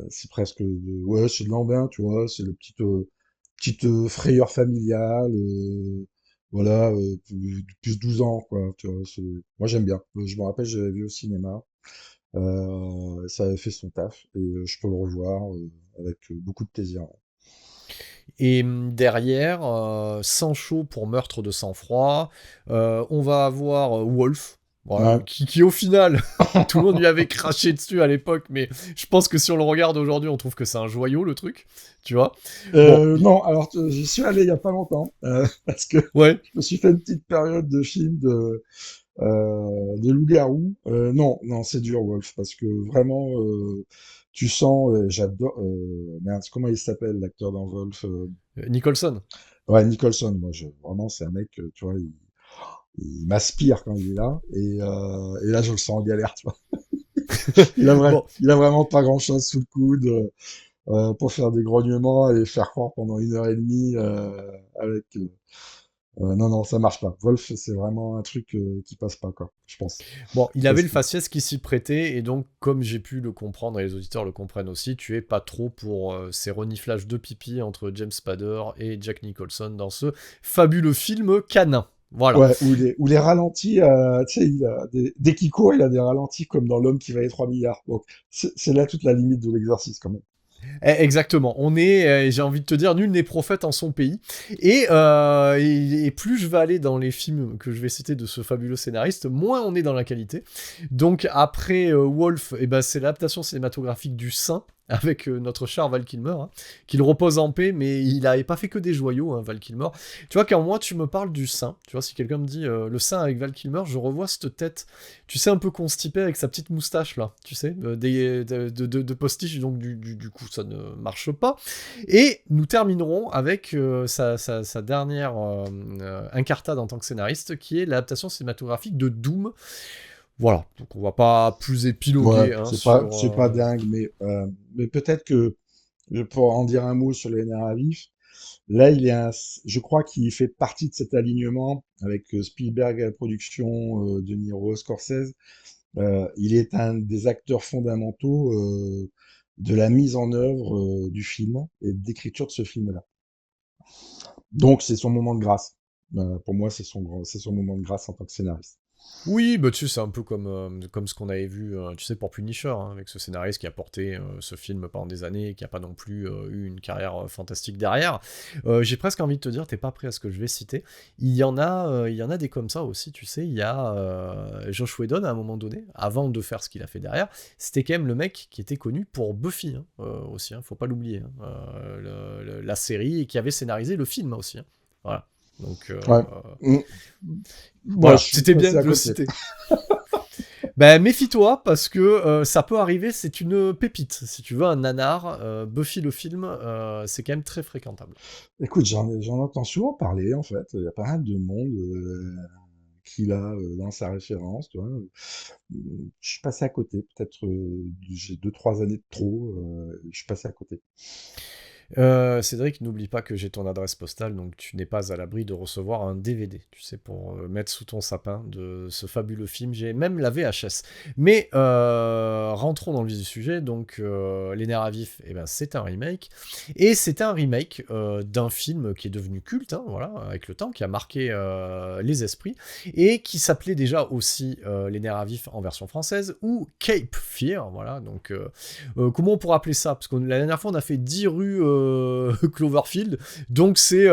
C'est presque ouais, c'est de l'ambiance, tu vois. C'est le petite frayeur familiale. Voilà, plus 12 ans, quoi. Tu vois, moi, j'aime bien. Je me rappelle, j'avais vu au cinéma. Ça avait fait son taf et je peux le revoir avec beaucoup de plaisir. Et derrière, Sancho pour meurtre de sang-froid, on va avoir Wolf, voilà, Ouais. qui au final, tout le monde lui avait craché dessus à l'époque, mais je pense que si on le regarde aujourd'hui, on trouve que c'est un joyau le truc, tu vois. Bon, Non, alors j'y suis allé il y a pas longtemps parce que ouais, je me suis fait une petite période de films de loup-garou. Non, non, c'est dur, Wolf, parce que vraiment, tu sens, j'adore, merde, comment il s'appelle, l'acteur dans Wolf? Nicholson. Ouais, Nicholson, moi, vraiment, c'est un mec, tu vois, il m'aspire quand il est là, et là, je le sens en galère, tu vois. Bon, Il a vraiment pas grand-chose sous le coude pour faire des grognements et faire croire pendant 1 heure et demie avec. Non, non, ça marche pas. Wolf, c'est vraiment un truc qui passe pas, quoi, je pense. bon, il avait Parce le que faciès qui s'y prêtait, et donc, comme j'ai pu le comprendre, et les auditeurs le comprennent aussi, tu es pas trop pour ces reniflages de pipi entre James Spader et Jack Nicholson dans ce fabuleux film canin. Voilà. ouais, ou les ralentis, tu sais, dès qu'il court, il a des ralentis comme dans L'homme qui valait 3 milliards. Donc, c'est là toute la limite de l'exercice, quand même. Exactement. J'ai envie de te dire, nul n'est prophète en son pays. Et plus je vais aller dans les films que je vais citer de ce fabuleux scénariste, moins on est dans la qualité. Donc après Wolf, eh ben, c'est l'adaptation cinématographique du Saint, avec notre cher Val Kilmer, hein, qu'il repose en paix, mais il n'avait pas fait que des joyaux, hein, Val Kilmer. Tu vois, quand moi tu me parles du Saint, tu vois, si quelqu'un me dit le Saint avec Val Kilmer, je revois cette tête, tu sais, un peu constipée avec sa petite moustache là, tu sais, de postiche, donc du coup ça ne marche pas. Et nous terminerons avec sa dernière incartade en tant que scénariste, qui est l'adaptation cinématographique de Doom. Voilà, donc on va pas plus Ouais, épiloguer hein, c'est pas dingue, mais peut-être que, pour en dire un mot sur les nerfs à vif, là, je crois qu'il fait partie de cet alignement avec Spielberg à la production, De Niro, Scorsese. Il est un des acteurs fondamentaux de la mise en œuvre du film et d'écriture de ce film-là. Donc, c'est son moment de grâce. Pour moi, c'est son moment de grâce en tant que scénariste. Oui, bah tu sais, c'est un peu comme ce qu'on avait vu, tu sais, pour Punisher, hein, avec ce scénariste qui a porté ce film pendant des années et qui a pas non plus eu une carrière fantastique derrière. J'ai presque envie de te dire, t'es pas prêt à ce que je vais citer. Il y en a des comme ça aussi, tu sais. Il y a Josh Whedon à un moment donné, avant de faire ce qu'il a fait derrière, c'était quand même le mec qui était connu pour Buffy hein, aussi, hein, faut pas l'oublier. Hein, la série et qui avait scénarisé le film aussi. Hein, voilà. Donc, Ouais. Mm. Moi, voilà, je suis c'était bien passé à de le côté. citer. Ben, méfie-toi, parce que ça peut arriver, c'est une pépite. Si tu veux un nanar, Buffy le film, c'est quand même très fréquentable. Écoute, j'en entends souvent parler, en fait. Il y a pas mal de monde qui l'a dans sa référence, tu vois. Je suis passé à côté. Peut-être j'ai 2, 3 années de trop. Je suis passé à côté. Cédric, n'oublie pas que j'ai ton adresse postale, donc tu n'es pas à l'abri de recevoir un DVD, tu sais, pour mettre sous ton sapin de ce fabuleux film. J'ai même la VHS. Mais rentrons dans le vif du sujet. Donc, Les Nerfs à Vif, eh ben, c'est un remake. Et c'est un remake d'un film qui est devenu culte, hein, voilà, avec le temps, qui a marqué les esprits, et qui s'appelait déjà aussi Les Nerfs à Vif en version française, ou Cape Fear, voilà. Donc, comment on pourrait appeler ça? Parce que la dernière fois, on a fait 10 rues Cloverfield, donc c'est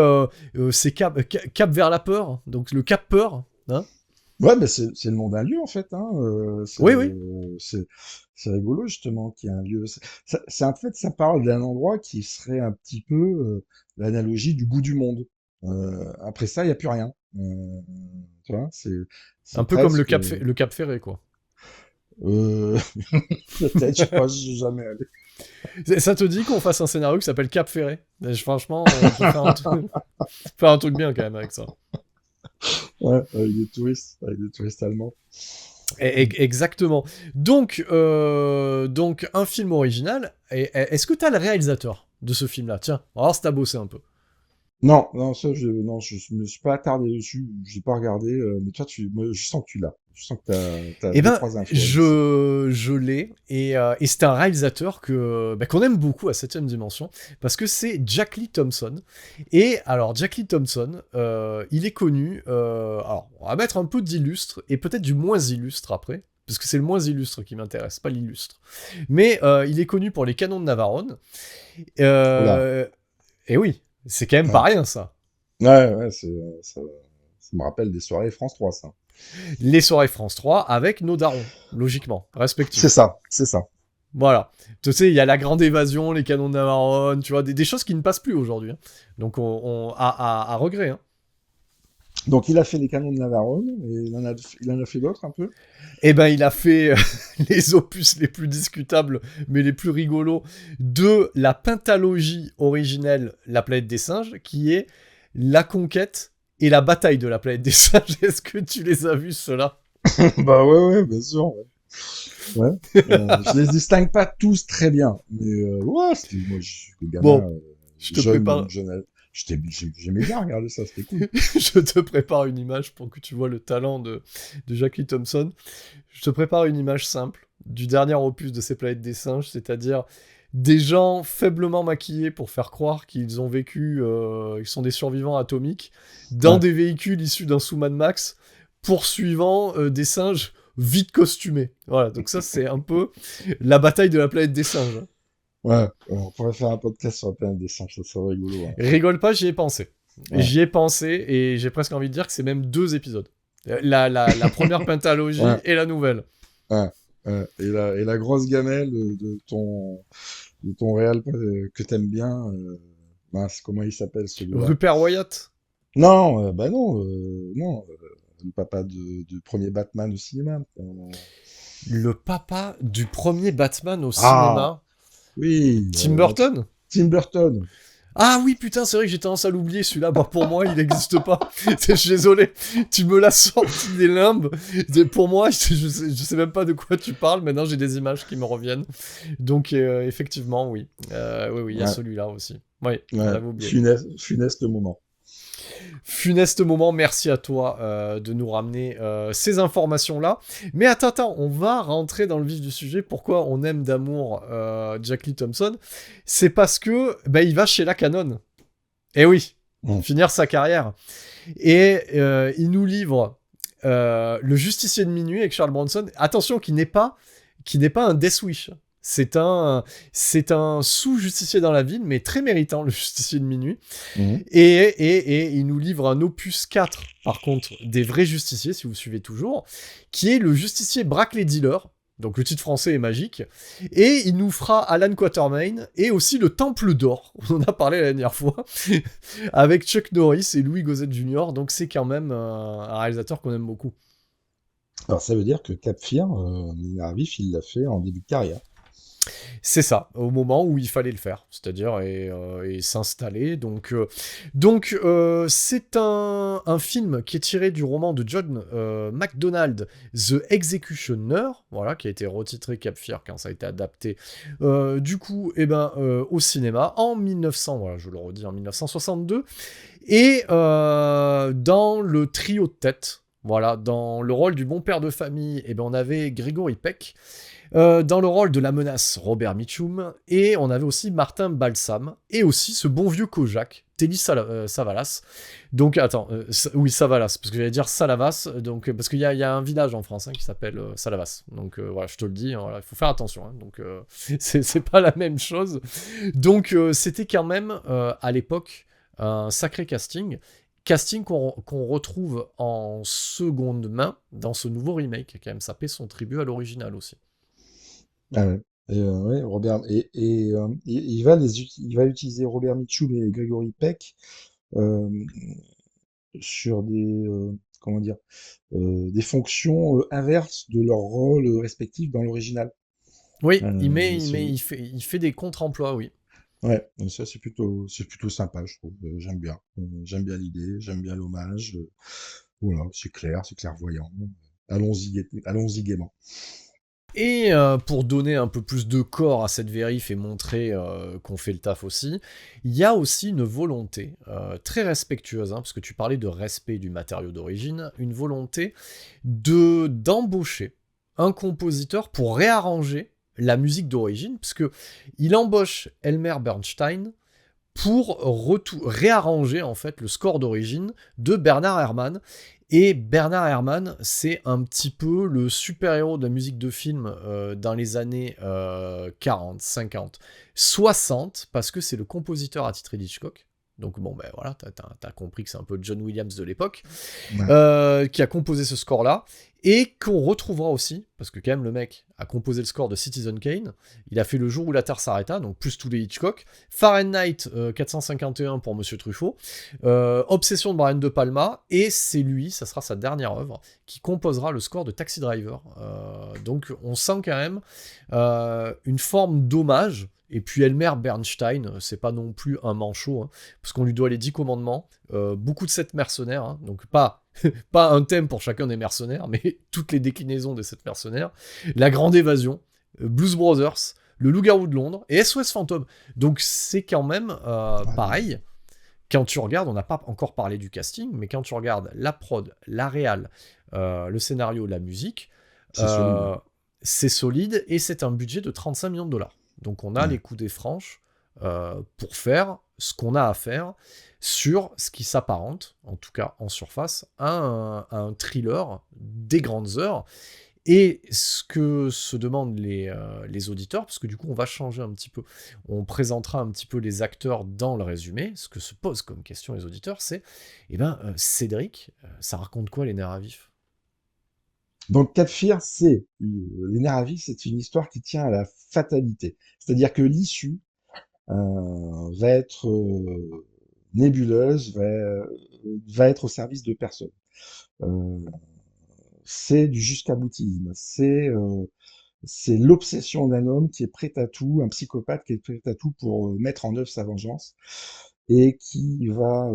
cap vers la peur, donc le Cap Peur, hein. Ouais, mais c'est le nom d'un lieu, en fait. Hein. Oui, oui. C'est rigolo, justement, qu'il y ait un lieu. En fait, ça parle d'un endroit qui serait un petit peu l'analogie du bout du monde. Après ça, il n'y a plus rien. Tu vois, Un c'est peu comme presque... le Cap Ferré, quoi. euh, peut-être, je sais pas, je suis jamais allé. Ça te dit qu'on fasse un scénario qui s'appelle Cap Ferré? Franchement, on peut faire un truc bien quand même avec ça. Ouais, avec des touristes allemands. Exactement. Donc un film original. Est-ce que t'as le réalisateur de ce film-là? Tiens, on va voir si t'as bossé un peu. Non, non, non, je me suis pas attardé dessus, j'ai pas regardé, mais toi, moi, je sens que tu l'as. Je sens que t'as Eh deux, ben, trois infos là-dessus. je l'ai, et c'est un réalisateur qu'on aime beaucoup à 7ème Dimension, parce que c'est Jack Lee Thompson. Et alors, Jack Lee Thompson, il est connu, alors, on va mettre un peu d'illustre, et peut-être du moins illustre après, parce que c'est le moins illustre qui m'intéresse, pas l'illustre. Mais il est connu pour les Canons de Navarone. Oula, Euh, et oui, c'est quand même pas ouais. rien, ça. Ouais, ça me rappelle des soirées France 3, ça. Les soirées France 3 avec nos darons, logiquement, respectifs. C'est ça. Voilà. Tu sais, il y a la grande évasion, les canons de Navarone, tu vois, des choses qui ne passent plus aujourd'hui. Hein. Donc, à regret. Hein. Donc, il a fait les canons de Navarone, et il en a fait d'autres, un peu? Eh ben, il a fait les opus les plus discutables, mais les plus rigolos, de la pentalogie originelle La Planète des Singes, qui est la conquête et la bataille de la Planète des Singes. Est-ce que tu les as vus, ceux-là? Bah ouais, bien sûr, ouais. Ouais. Je les distingue pas tous très bien, mais ouais, moi, je suis gamin, Bon, je te prépare... j'aimais bien regarder ça, c'était cool. Je te prépare une image pour que tu vois le talent de Jack Lee Thompson. Je te prépare une image simple du dernier opus de ces planètes des singes, c'est-à-dire des gens faiblement maquillés pour faire croire qu'ils ont vécu, ils sont des survivants atomiques, dans Ouais. des véhicules issus d'un sous Mad Max, poursuivant des singes vite costumés. Voilà, donc ça c'est un peu la bataille de la planète des singes. Hein. Ouais, on pourrait faire un podcast sur la planète des singes, ça serait rigolo. Ouais. Rigole pas, j'y ai pensé. Ouais. J'y ai pensé et j'ai presque envie de dire que c'est même 2 épisodes. La première pentalogie Ouais. et la nouvelle. Ouais. Ouais. Et la grosse gamelle de ton réal que t'aimes bien, mince, comment il s'appelle celui-là? Rupert Wyatt. Non, bah non, non, le papa du premier Batman au cinéma. Le papa du premier Batman au Ah, cinéma. oui, Tim Burton. Tim Burton. Ah oui, putain, c'est vrai que j'ai tendance à l'oublier, celui-là. Bah, pour moi, il n'existe pas. Je suis désolé. Tu me l'as sorti des limbes. Pour moi, je sais même pas de quoi tu parles. Maintenant, j'ai des images qui me reviennent. Donc, effectivement, oui. Oui, il y a Ouais, celui-là aussi. Oui, on ouais, l'avait oublié. funeste moment. Funeste moment, merci à toi de nous ramener ces informations-là. Mais attends, on va rentrer dans le vif du sujet. Pourquoi on aime d'amour Jack Lee Thompson? C'est parce que il va chez la Canon. Eh oui, Mm. finir sa carrière. Et il nous livre Le Justicier de minuit avec Charles Bronson. Attention, qui n'est pas un Death Wish. C'est un sous-justicier dans la ville, mais très méritant, le Justicier de minuit. Mhm. Et il nous livre un opus 4, par contre, des vrais justiciers, si vous suivez toujours, qui est le justicier braque les dealers. Donc le titre français est magique. Et il nous fera Alan Quatermain et aussi le Temple d'Or. On en a parlé la dernière fois. Avec Chuck Norris et Louis Gossett Jr. Donc c'est quand même un réalisateur qu'on aime beaucoup. Alors ça veut dire que Cap Fear, Ravif, il l'a fait en début de carrière. C'est ça, au moment où il fallait le faire, c'est-à-dire et s'installer. C'est un film qui est tiré du roman de John MacDonald, The Executioner, voilà, qui a été retitré Cap Fear quand ça a été adapté. Au cinéma en 1900, voilà, je le redis, en 1962, et dans le trio de tête. Voilà, dans le rôle du bon père de famille, on avait Gregory Peck. Dans le rôle de la menace, Robert Mitchum, et on avait aussi Martin Balsam, et aussi ce bon vieux Kojak, Telly Savalas. Donc, attends, oui, Savalas, parce que j'allais dire Salavas, donc, parce qu'il y a un village en France qui s'appelle Salavas. Donc, voilà, je te le dis, voilà, il faut faire attention. Donc, c'est pas la même chose. Donc, c'était quand même, à l'époque, un sacré casting. Casting qu'on retrouve en seconde main dans ce nouveau remake, qui a quand même sapé son tribut à l'original aussi. Ah ouais. Et, ouais, Robert il va utiliser Robert Mitchum et Gregory Peck euh, sur des comment dire des fonctions inverses de leurs rôles respectifs dans l'original. Oui, C'est il fait des contre-emplois, oui. ouais, et ça c'est plutôt sympa, je trouve. J'aime bien. J'aime bien l'idée, j'aime bien l'hommage. Voilà, c'est clairvoyant. Allons-y gaiement. Et pour donner un peu plus de corps à cette vérif et montrer qu'on fait le taf aussi, il y a aussi une volonté très respectueuse, parce que tu parlais de respect du matériau d'origine, une volonté d'embaucher un compositeur pour réarranger la musique d'origine, parce que il embauche Elmer Bernstein pour réarranger en fait le score d'origine de Bernard Herrmann. Et Bernard Herrmann, c'est un petit peu le super-héros de la musique de film dans les années 40, 50, 60, parce que c'est le compositeur attitré d'Hitchcock. Donc bon, ben voilà, t'as compris que c'est un peu John Williams de l'époque, Ouais. qui a composé ce score-là, et qu'on retrouvera aussi, parce que quand même le mec a composé le score de Citizen Kane, il a fait Le jour où la Terre s'arrêta, donc plus tous les Hitchcock, Fahrenheit 451 pour Monsieur Truffaut, Obsession de Brian De Palma, et c'est lui, ça sera sa dernière œuvre, qui composera le score de Taxi Driver. Donc on sent quand même une forme d'hommage. Et puis Elmer Bernstein, c'est pas non plus un manchot, parce qu'on lui doit les 10 commandements, beaucoup de 7 mercenaires, donc pas un thème pour chacun des mercenaires, mais toutes les déclinaisons de cette mercenaire, La Grande Évasion, Blues Brothers, Le Loup-garou de Londres et SOS Fantôme. Donc c'est quand même pareil. Quand tu regardes, on n'a pas encore parlé du casting, mais quand tu regardes la prod, la réal, le scénario, la musique, C'est solide. c'est solide et c'est un budget de 35 millions de dollars. Donc on a Ouais. les coups des franches pour faire ce qu'on a à faire sur ce qui s'apparente, en tout cas en surface, à un thriller des grandes heures. Et ce que se demandent les auditeurs, parce que du coup on va changer un petit peu, on présentera un petit peu les acteurs dans le résumé, ce que se posent comme question les auditeurs, c'est, Cédric, ça raconte quoi les nerfs à vif? Donc Cap Fear, c'est les nerfs à vif, c'est une histoire qui tient à la fatalité. C'est-à-dire que l'issue va être nébuleuse, va être au service de personne. Euh, c'est du jusqu'à-boutisme. C'est l'obsession d'un homme qui est prêt à tout, un psychopathe qui est prêt à tout pour mettre en œuvre sa vengeance et euh, qui va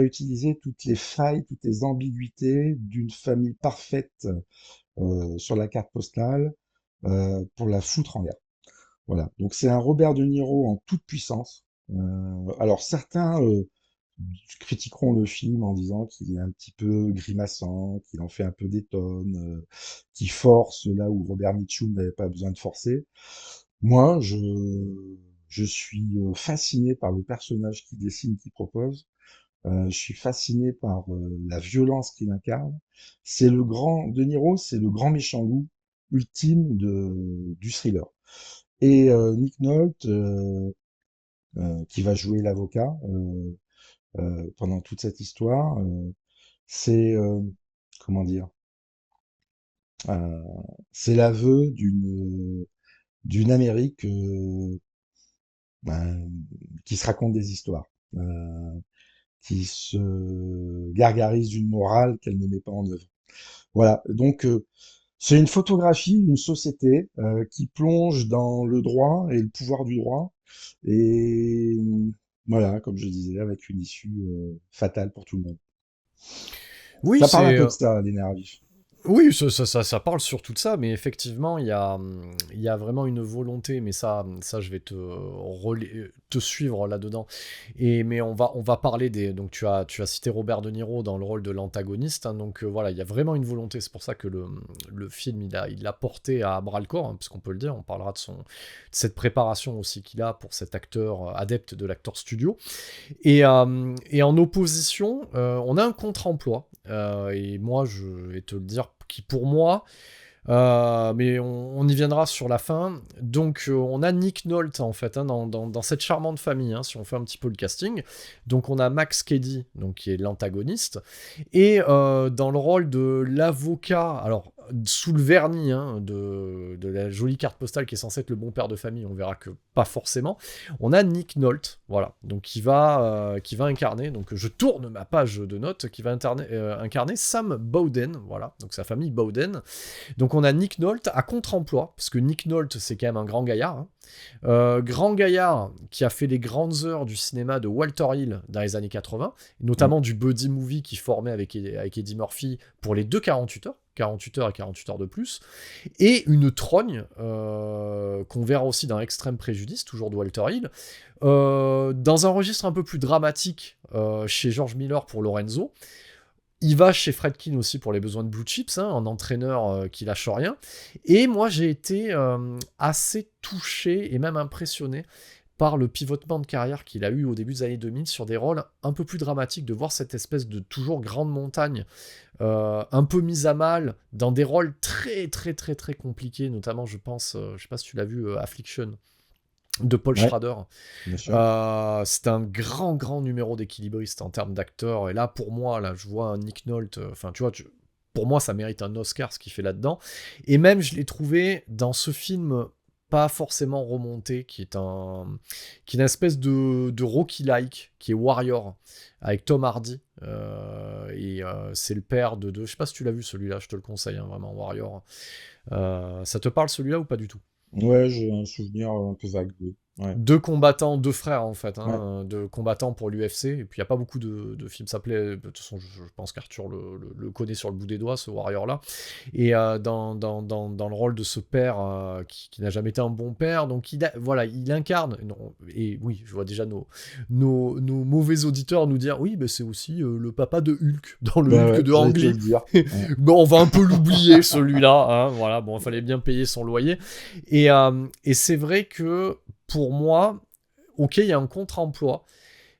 utiliser toutes les failles, toutes les ambiguïtés d'une famille parfaite sur la carte postale pour la foutre en l'air. Voilà. Donc c'est un Robert De Niro en toute puissance. Alors certains critiqueront le film en disant qu'il est un petit peu grimaçant, qu'il en fait un peu des tonnes, qu'il force là où Robert Mitchum n'avait pas besoin de forcer. Moi, je suis fasciné par le personnage qu'il dessine, qu'il propose. Je suis fasciné par la violence qu'il incarne. De Niro, c'est le grand méchant loup ultime du thriller. Et Nick Nolte, qui va jouer l'avocat pendant toute cette histoire, c'est comment dire, euh, c'est l'aveu d'une Amérique ben, qui se raconte des histoires, qui se gargarise d'une morale qu'elle ne met pas en œuvre. Voilà, donc c'est une photographie d'une société qui plonge dans le droit et le pouvoir du droit, et voilà, comme je disais, avec une issue fatale pour tout le monde. Oui, Ça parle un c'est peu de ça, l'énergie vif. Oui, ça parle surtout de ça, mais effectivement, il y a vraiment une volonté, mais ça je vais te suivre là-dedans. Mais on va parler des. Donc, tu as cité Robert De Niro dans le rôle de l'antagoniste, hein, donc voilà, il y a vraiment une volonté. C'est pour ça que le film, il l'a porté à bras-le-corps, hein, parce qu'on peut le dire, on parlera de cette préparation aussi qu'il a pour cet acteur adepte de l'acteur studio. Et en opposition, on a un contre-emploi. Et moi, je vais te le dire, qui pour moi, mais on y viendra sur la fin. Donc, on a Nick Nolte, en fait, hein, dans cette charmante famille, hein, si on fait un petit peu le casting. Donc, on a Max Cady, donc, qui est l'antagoniste. Et dans le rôle de l'avocat, alors, sous le vernis hein, de la jolie carte postale qui est censée être le bon père de famille, on verra que pas forcément, on a Nick Nolte, voilà, donc qui va incarner, donc je tourne ma page de notes, qui va incarner Sam Bowden, voilà, donc sa famille Bowden. Donc on a Nick Nolte à contre-emploi, parce que Nick Nolte c'est quand même un grand gaillard, hein. Grand gaillard qui a fait les grandes heures du cinéma de Walter Hill dans les années 80, notamment du buddy movie qui formait avec Eddie Murphy pour les deux 48 heures. 48 heures et 48 heures de plus, et une trogne qu'on verra aussi dans Extrême Préjudice, toujours de Walter Hill, dans un registre un peu plus dramatique chez George Miller pour Lorenzo. Il va chez Friedkin aussi pour les besoins de Blue Chips, hein, un entraîneur qui lâche rien. Et moi, j'ai été assez touché et même impressionné par le pivotement de carrière qu'il a eu au début des années 2000 sur des rôles un peu plus dramatiques, de voir cette espèce de toujours grande montagne un peu mise à mal dans des rôles très très très très compliqués, notamment je pense, je sais pas si tu l'as vu, Affliction de Paul Ouais, Schrader. bien sûr. C'est un grand numéro d'équilibriste en termes d'acteur, et là pour moi, là je vois un Nick Nolte, enfin tu vois, pour moi ça mérite un Oscar ce qu'il fait là-dedans, et même je l'ai trouvé dans ce film pas forcément remonté, qui est une espèce de Rocky-like, qui est Warrior, avec Tom Hardy, c'est le père de, je sais pas si tu l'as vu celui-là, je te le conseille, hein, vraiment, Warrior. Ça te parle celui-là ou pas du tout? Ouais, j'ai un souvenir un peu vague, oui. Ouais, Deux combattants, deux frères en fait, ouais. hein, de combattants pour l'UFC, et puis il n'y a pas beaucoup de films, ça plaît, de toute façon je pense qu'Arthur le connaît sur le bout des doigts, ce Warrior là, et dans le rôle de ce père qui n'a jamais été un bon père, donc voilà, il incarne, non, et oui, je vois déjà nos mauvais auditeurs nous dire, oui, mais c'est aussi le papa de Hulk, dans le Ben Hulk ouais, de j'allais Ang te Lee. le dire. Ouais. Bon, on va un peu l'oublier celui-là, hein, voilà, bon, il fallait bien payer son loyer, et c'est vrai que pour moi, ok, il y a un contre-emploi,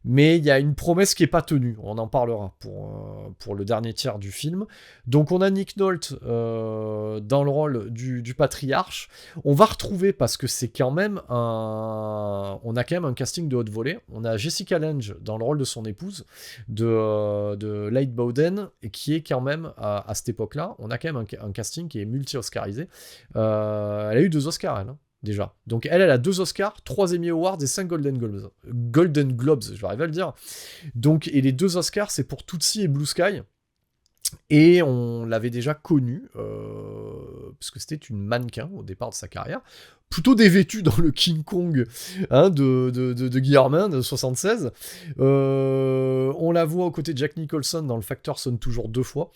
mais il y a une promesse qui n'est pas tenue. On en parlera pour le dernier tiers du film. Donc on a Nick Nolte dans le rôle du patriarche. On va retrouver, parce que c'est quand même on a quand même un casting de haute volée. On a Jessica Lange dans le rôle de son épouse, de Leigh Bowden, et qui est quand même, à cette époque-là, on a quand même un casting qui est multi-oscarisé. Elle a eu 2 Oscars, elle, hein, déjà. Donc elle a 2 Oscars, 3 Emmy Awards et 5 Golden Globes. Golden Globes, je vais arriver à le dire. Donc, et les 2 Oscars, c'est pour Tootsie et Blue Sky. Et on l'avait déjà connue, parce que c'était une mannequin au départ de sa carrière, plutôt dévêtue dans le King Kong, hein, de Guillermin de 76. On la voit aux côtés de Jack Nicholson dans Le Facteur sonne toujours 2 fois.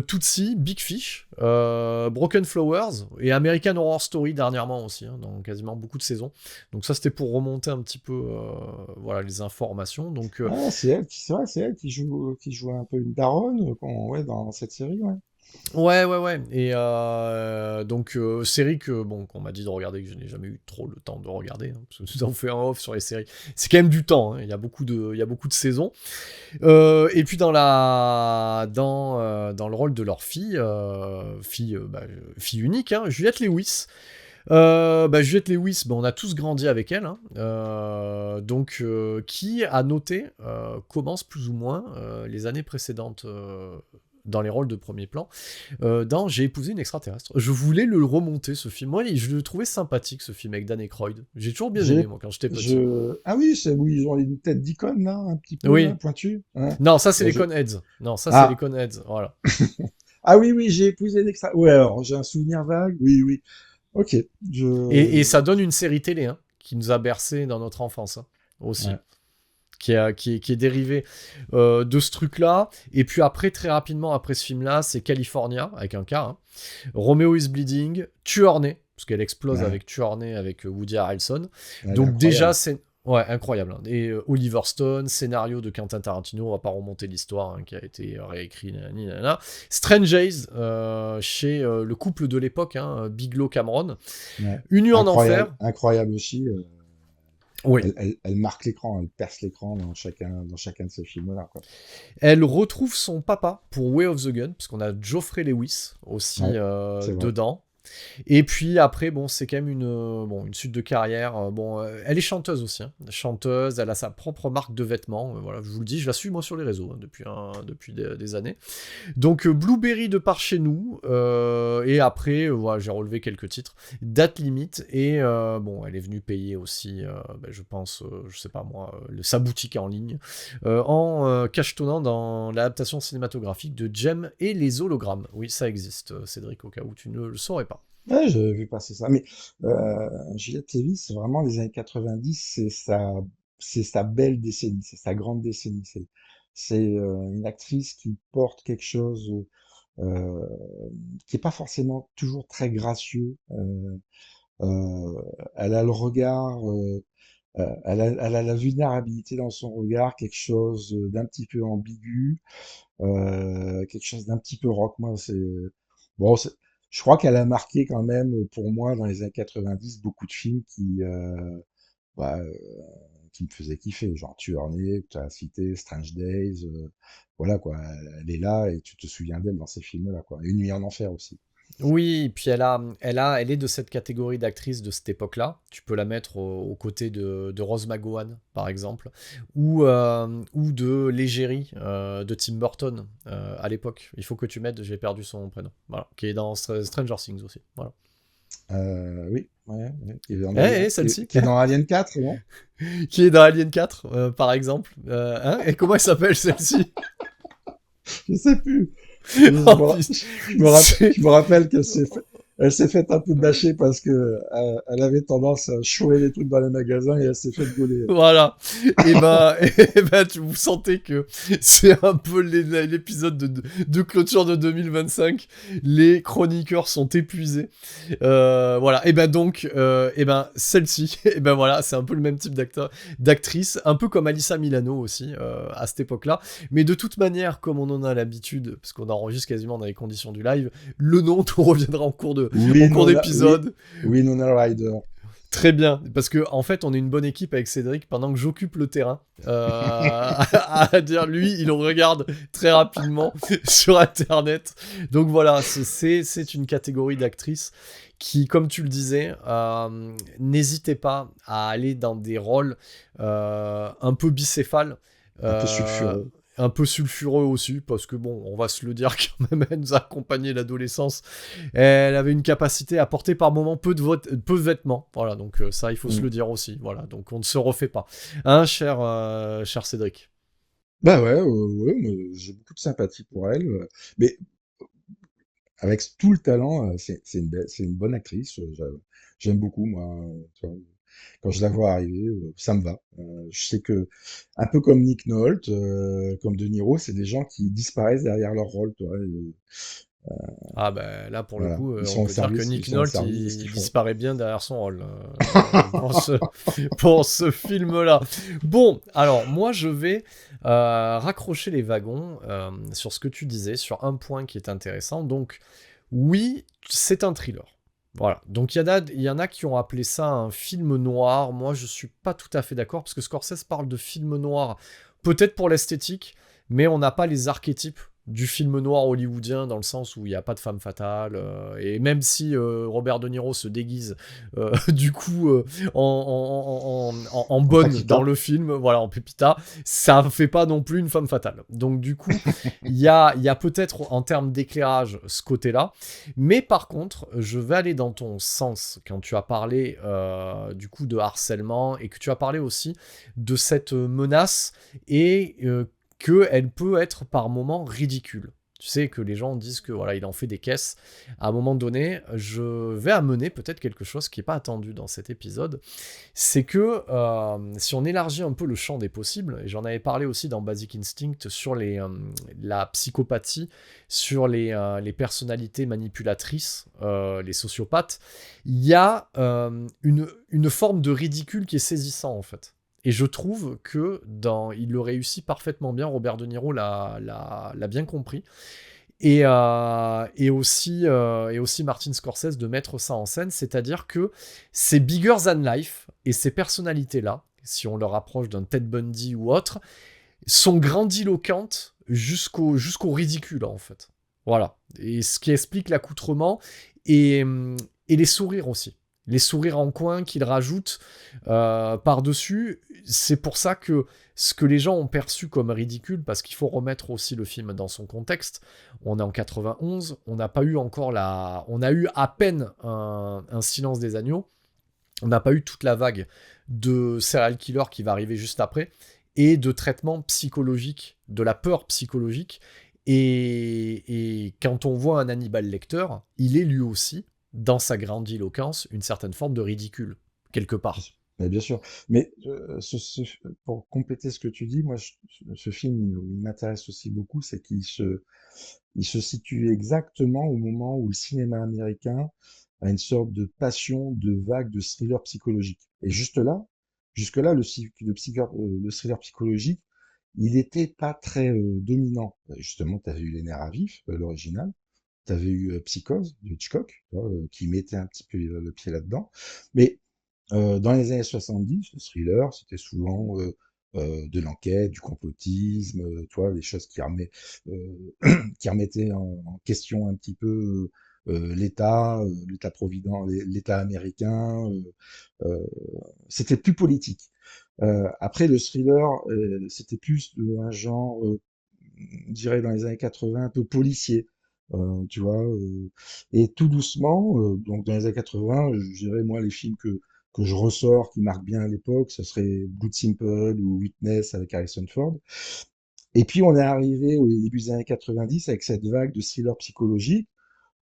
Tootsie, Big Fish, Broken Flowers et American Horror Story dernièrement aussi, hein, dans quasiment beaucoup de saisons. Donc ça, c'était pour remonter un petit peu voilà, les informations. Donc Ah, c'est vrai, c'est elle qui joue un peu une daronne, ouais, dans cette série, ouais. Ouais, ouais, ouais. Et donc, série qu'on m'a dit de regarder, que je n'ai jamais eu trop le temps de regarder, hein, parce que nous avons fait un off sur les séries. C'est quand même du temps, hein, il y a beaucoup de saisons. Et puis dans le rôle de leur fille unique, hein, Juliette Lewis. Juliette Lewis, on a tous grandi avec elle, hein, qui a noté commence plus ou moins les années précédentes dans les rôles de premier plan dans J'ai épousé une extraterrestre. Je voulais le remonter ce film. Moi, je le trouvais sympathique ce film avec Dan Aykroyd. J'ai toujours bien aimé J'ai, moi quand j'étais petit. Ah oui, c'est où ils ont une tête d'icône là, un petit peu là, Oui. pointue. Ouais. Non, ça c'est Bon, les Conheads. Non, ça c'est les Ah, Conheads. Voilà. ah oui, oui, j'ai épousé l'extra. Ouais, alors j'ai un souvenir vague. Oui, oui. Ok. Et Je. ça donne une série télé hein, qui nous a bercé dans notre enfance hein, aussi. Ouais. Qui est dérivé de ce truc-là. Et puis après, très rapidement, après ce film-là, c'est California, avec un K, hein. Romeo is Bleeding, Tuornay, parce qu'elle explose Ouais. avec Tuornay, avec Woody Harrelson. Elle est Donc déjà, incroyable. c'est... Ouais, incroyable. Hein. Et Oliver Stone, scénario de Quentin Tarantino, on va pas remonter l'histoire, hein, qui a été réécrit, nanani, nanana. Strange Days, chez le couple de l'époque, hein, Bigelow Cameron. Ouais. Une nuit en Incroyable, enfer. incroyable aussi. Oui. Elle marque l'écran, elle perce l'écran dans chacun de ces films-là, quoi. Elle retrouve son papa pour Way of the Gun, parce qu'on a Geoffrey Lewis aussi Ouais, c'est vrai. dedans. Et puis après, c'est quand même une suite de carrière. Elle est chanteuse aussi, hein. Chanteuse, elle a sa propre marque de vêtements. Voilà, je vous le dis, je la suis moi sur les réseaux hein, depuis des années. Donc Blueberry de par chez nous. Et après, voilà, j'ai relevé quelques titres. Date limite. Et elle est venue payer aussi, je pense, je sais pas moi, sa boutique en ligne. En cachetonnant dans l'adaptation cinématographique de Jem et les hologrammes. Oui, ça existe, Cédric, au cas où tu ne le saurais pas. Ouais, j'ai vu passer ça. Mais Juliette Lévy, c'est vraiment les années 90, c'est sa belle décennie, c'est sa grande décennie. C'est une actrice qui porte quelque chose euh, qui est pas forcément toujours très gracieux. Euh, Elle a le regard, elle a la vulnérabilité dans son regard, quelque chose d'un petit peu ambigu, quelque chose d'un petit peu rock. Moi, bon, je crois qu'elle a marqué quand même pour moi dans les années 90 beaucoup de films bah, euh, qui me faisaient kiffer, genre Tueur-né, que tu as cité, Strange Days, voilà quoi. Elle est là et tu te souviens d'elle dans ces films-là, quoi. Et Une nuit en enfer aussi. Oui, et puis elle est de cette catégorie d'actrices de cette époque-là. Tu peux la mettre aux côtés de Rose McGowan, par exemple, ou de l'égérie de Tim Burton à l'époque. Il faut que tu m'aides, j'ai perdu son prénom. Voilà, qui est dans Stranger Things aussi. Voilà. Oui, ouais, ouais. Celle-ci, Qui est dans Alien 4, non? qui est dans Alien 4, par exemple. Et comment elle s'appelle celle-ci? Je sais plus. Oh, putain, c'est- Je me rappelle elle s'est faite un peu bâcher parce que elle avait tendance à chouer les trucs dans les magasins et elle s'est fait gauler. Voilà. Vous sentez que c'est un peu l'épisode de clôture de 2025. Les chroniqueurs sont épuisés. Voilà. Celle-ci, voilà, c'est un peu le même type d'actrice, un peu comme Alyssa Milano aussi à cette époque-là. Mais de toute manière, comme on en a l'habitude, parce qu'on enregistre quasiment dans les conditions du live, le nom nous reviendra en cours d'épisode. Winona Ryder. Très bien, parce que en fait, on est une bonne équipe avec Cédric pendant que j'occupe le terrain. À dire, lui, il regarde très rapidement sur Internet. Donc voilà, c'est une catégorie d'actrices qui, comme tu le disais, n'hésitez pas à aller dans des rôles un peu bicéphales. Un peu euh, sulfureux. un peu sulfureux aussi, parce que on va se le dire quand même, elle nous a accompagné l'adolescence. Elle avait une capacité à porter par moments peu de vêtements. Voilà, donc ça, il faut se Mm. le dire aussi. Voilà, donc on ne se refait pas. Hein, cher Cédric? Bah ouais, ouais, moi, j'ai beaucoup de sympathie pour elle. Mais avec tout le talent, c'est une bonne actrice. J'aime beaucoup, moi. Tu vois. Quand je la vois arriver, ça me va. Je sais que, un peu comme Nick Nolte, comme De Niro, c'est des gens qui disparaissent derrière leur rôle, toi. Ah ben là pour le Voilà, coup, ils on sont au peut dire que service, ils Nick sont au Nolte service de ce il qu'ils font. disparaît bien derrière son rôle pour ce film-là. Bon, alors moi je vais raccrocher les wagons sur ce que tu disais, sur un point qui est intéressant. Donc oui, c'est un thriller. Voilà. Donc il y en a qui ont appelé ça un film noir. Moi je suis pas tout à fait d'accord parce que Scorsese parle de film noir, peut-être pour l'esthétique, mais on n'a pas les archétypes du film noir hollywoodien dans le sens où il n'y a pas de femme fatale et même si Robert De Niro se déguise du coup en En bonne dans Paquita. le film, voilà, en Pépita, ça fait pas non plus une femme fatale. Donc du coup, il y a peut-être en termes d'éclairage ce côté-là, mais par contre, je vais aller dans ton sens quand tu as parlé du coup de harcèlement et que tu as parlé aussi de cette menace et qu'elle peut être par moments ridicule. Tu sais que les gens disent que voilà, il en fait des caisses. À un moment donné, je vais amener peut-être quelque chose qui n'est pas attendu dans cet épisode. C'est que si on élargit un peu le champ des possibles, et j'en avais parlé aussi dans Basic Instinct sur la psychopathie, sur les personnalités manipulatrices, les sociopathes, il y a une forme de ridicule qui est saisissant en fait. Et je trouve que il le réussit parfaitement bien. Robert De Niro l'a bien compris. Et aussi Martin Scorsese de mettre ça en scène, c'est-à-dire que ces bigger than life et ces personnalités-là, si on le rapproche d'un Ted Bundy ou autre, sont grandiloquentes jusqu'au ridicule en fait. Voilà. Et ce qui explique l'accoutrement et, et les sourires aussi. Les sourires en coin qu'il rajoute par-dessus, c'est pour ça que ce que les gens ont perçu comme ridicule, parce qu'il faut remettre aussi le film dans son contexte, on est en 91, on n'a pas eu encore on a eu à peine un silence des agneaux, on n'a pas eu toute la vague de serial killer qui va arriver juste après, et de traitement psychologique, de la peur psychologique. Et quand on voit un Hannibal Lecter, il est lui aussi, dans sa grandiloquence, une certaine forme de ridicule, quelque Bien part. sûr. Mais bien sûr. Mais pour compléter ce que tu dis, moi, ce film, il m'intéresse aussi beaucoup, c'est il se situe exactement au moment où le cinéma américain a une sorte de passion de vague de thriller psychologique. Et jusque-là, le thriller psychologique, il n'était pas très dominant. Justement, tu avais eu Les Nerfs à vif, l'original. Tu avais eu Psychose de Hitchcock, tu vois, qui mettait un petit peu le pied là-dedans. Mais dans les années 70, le thriller, c'était souvent de l'enquête, du complotisme, tu vois, des choses qui remettaient en question un petit peu l'État-provident, l'État américain. C'était plus politique. Après, le thriller, c'était plus un genre, je dirais dans les années 80, un peu policier. Tu vois, et tout doucement, donc dans les années 80, je dirais moi les films que je ressors, qui marquent bien à l'époque, ce serait Blood Simple ou Witness avec Harrison Ford. Et puis on est arrivé au début des années 90 avec cette vague de thriller psychologique.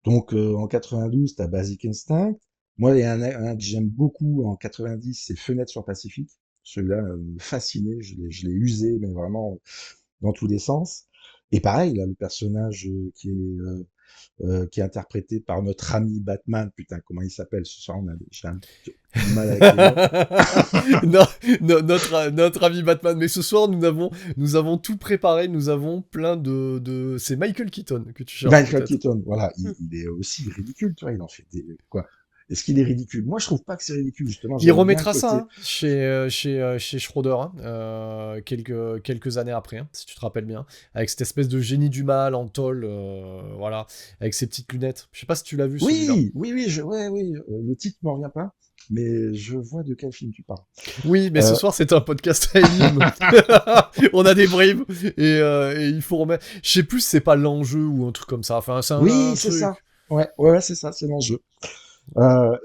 Donc en 92, t'as Basic Instinct. Moi, il y a un que j'aime beaucoup en 90, c'est Fenêtre sur Pacifique. Celui-là me fascinait, je l'ai usé, mais vraiment dans tous les sens. Et pareil, là, le personnage qui est interprété par notre ami Batman. Putain, comment il s'appelle ce soir? J'ai un petit du mal avec les noms. Non, notre ami Batman. Mais ce soir, nous avons tout préparé. Nous avons plein C'est Michael Keaton que tu cherches Michael peut-être. Keaton, voilà, il est aussi ridicule, tu vois, il en fait des, quoi. Est-ce qu'il est ridicule? Moi, je trouve pas que c'est ridicule, justement, Il j'aime bien le remettra ça côté. hein, chez Schroeder hein, quelques années après, hein, si tu te rappelles bien, avec cette espèce de génie du mal en tôle, voilà, avec ses petites lunettes. Je sais pas si tu l'as vu celui-là. Oui, oui, oui, ouais, oui, le titre me revient pas, mais je vois de quel film tu parles. Oui, mais ce Euh, soir c'est un podcast à énigmes. On a des bribes et il faut remettre. Je sais plus si c'est pas l'enjeu ou un truc comme ça. Enfin, c'est un oui, c'est ça. truc. Ouais, ouais, ouais, c'est ça, c'est l'enjeu.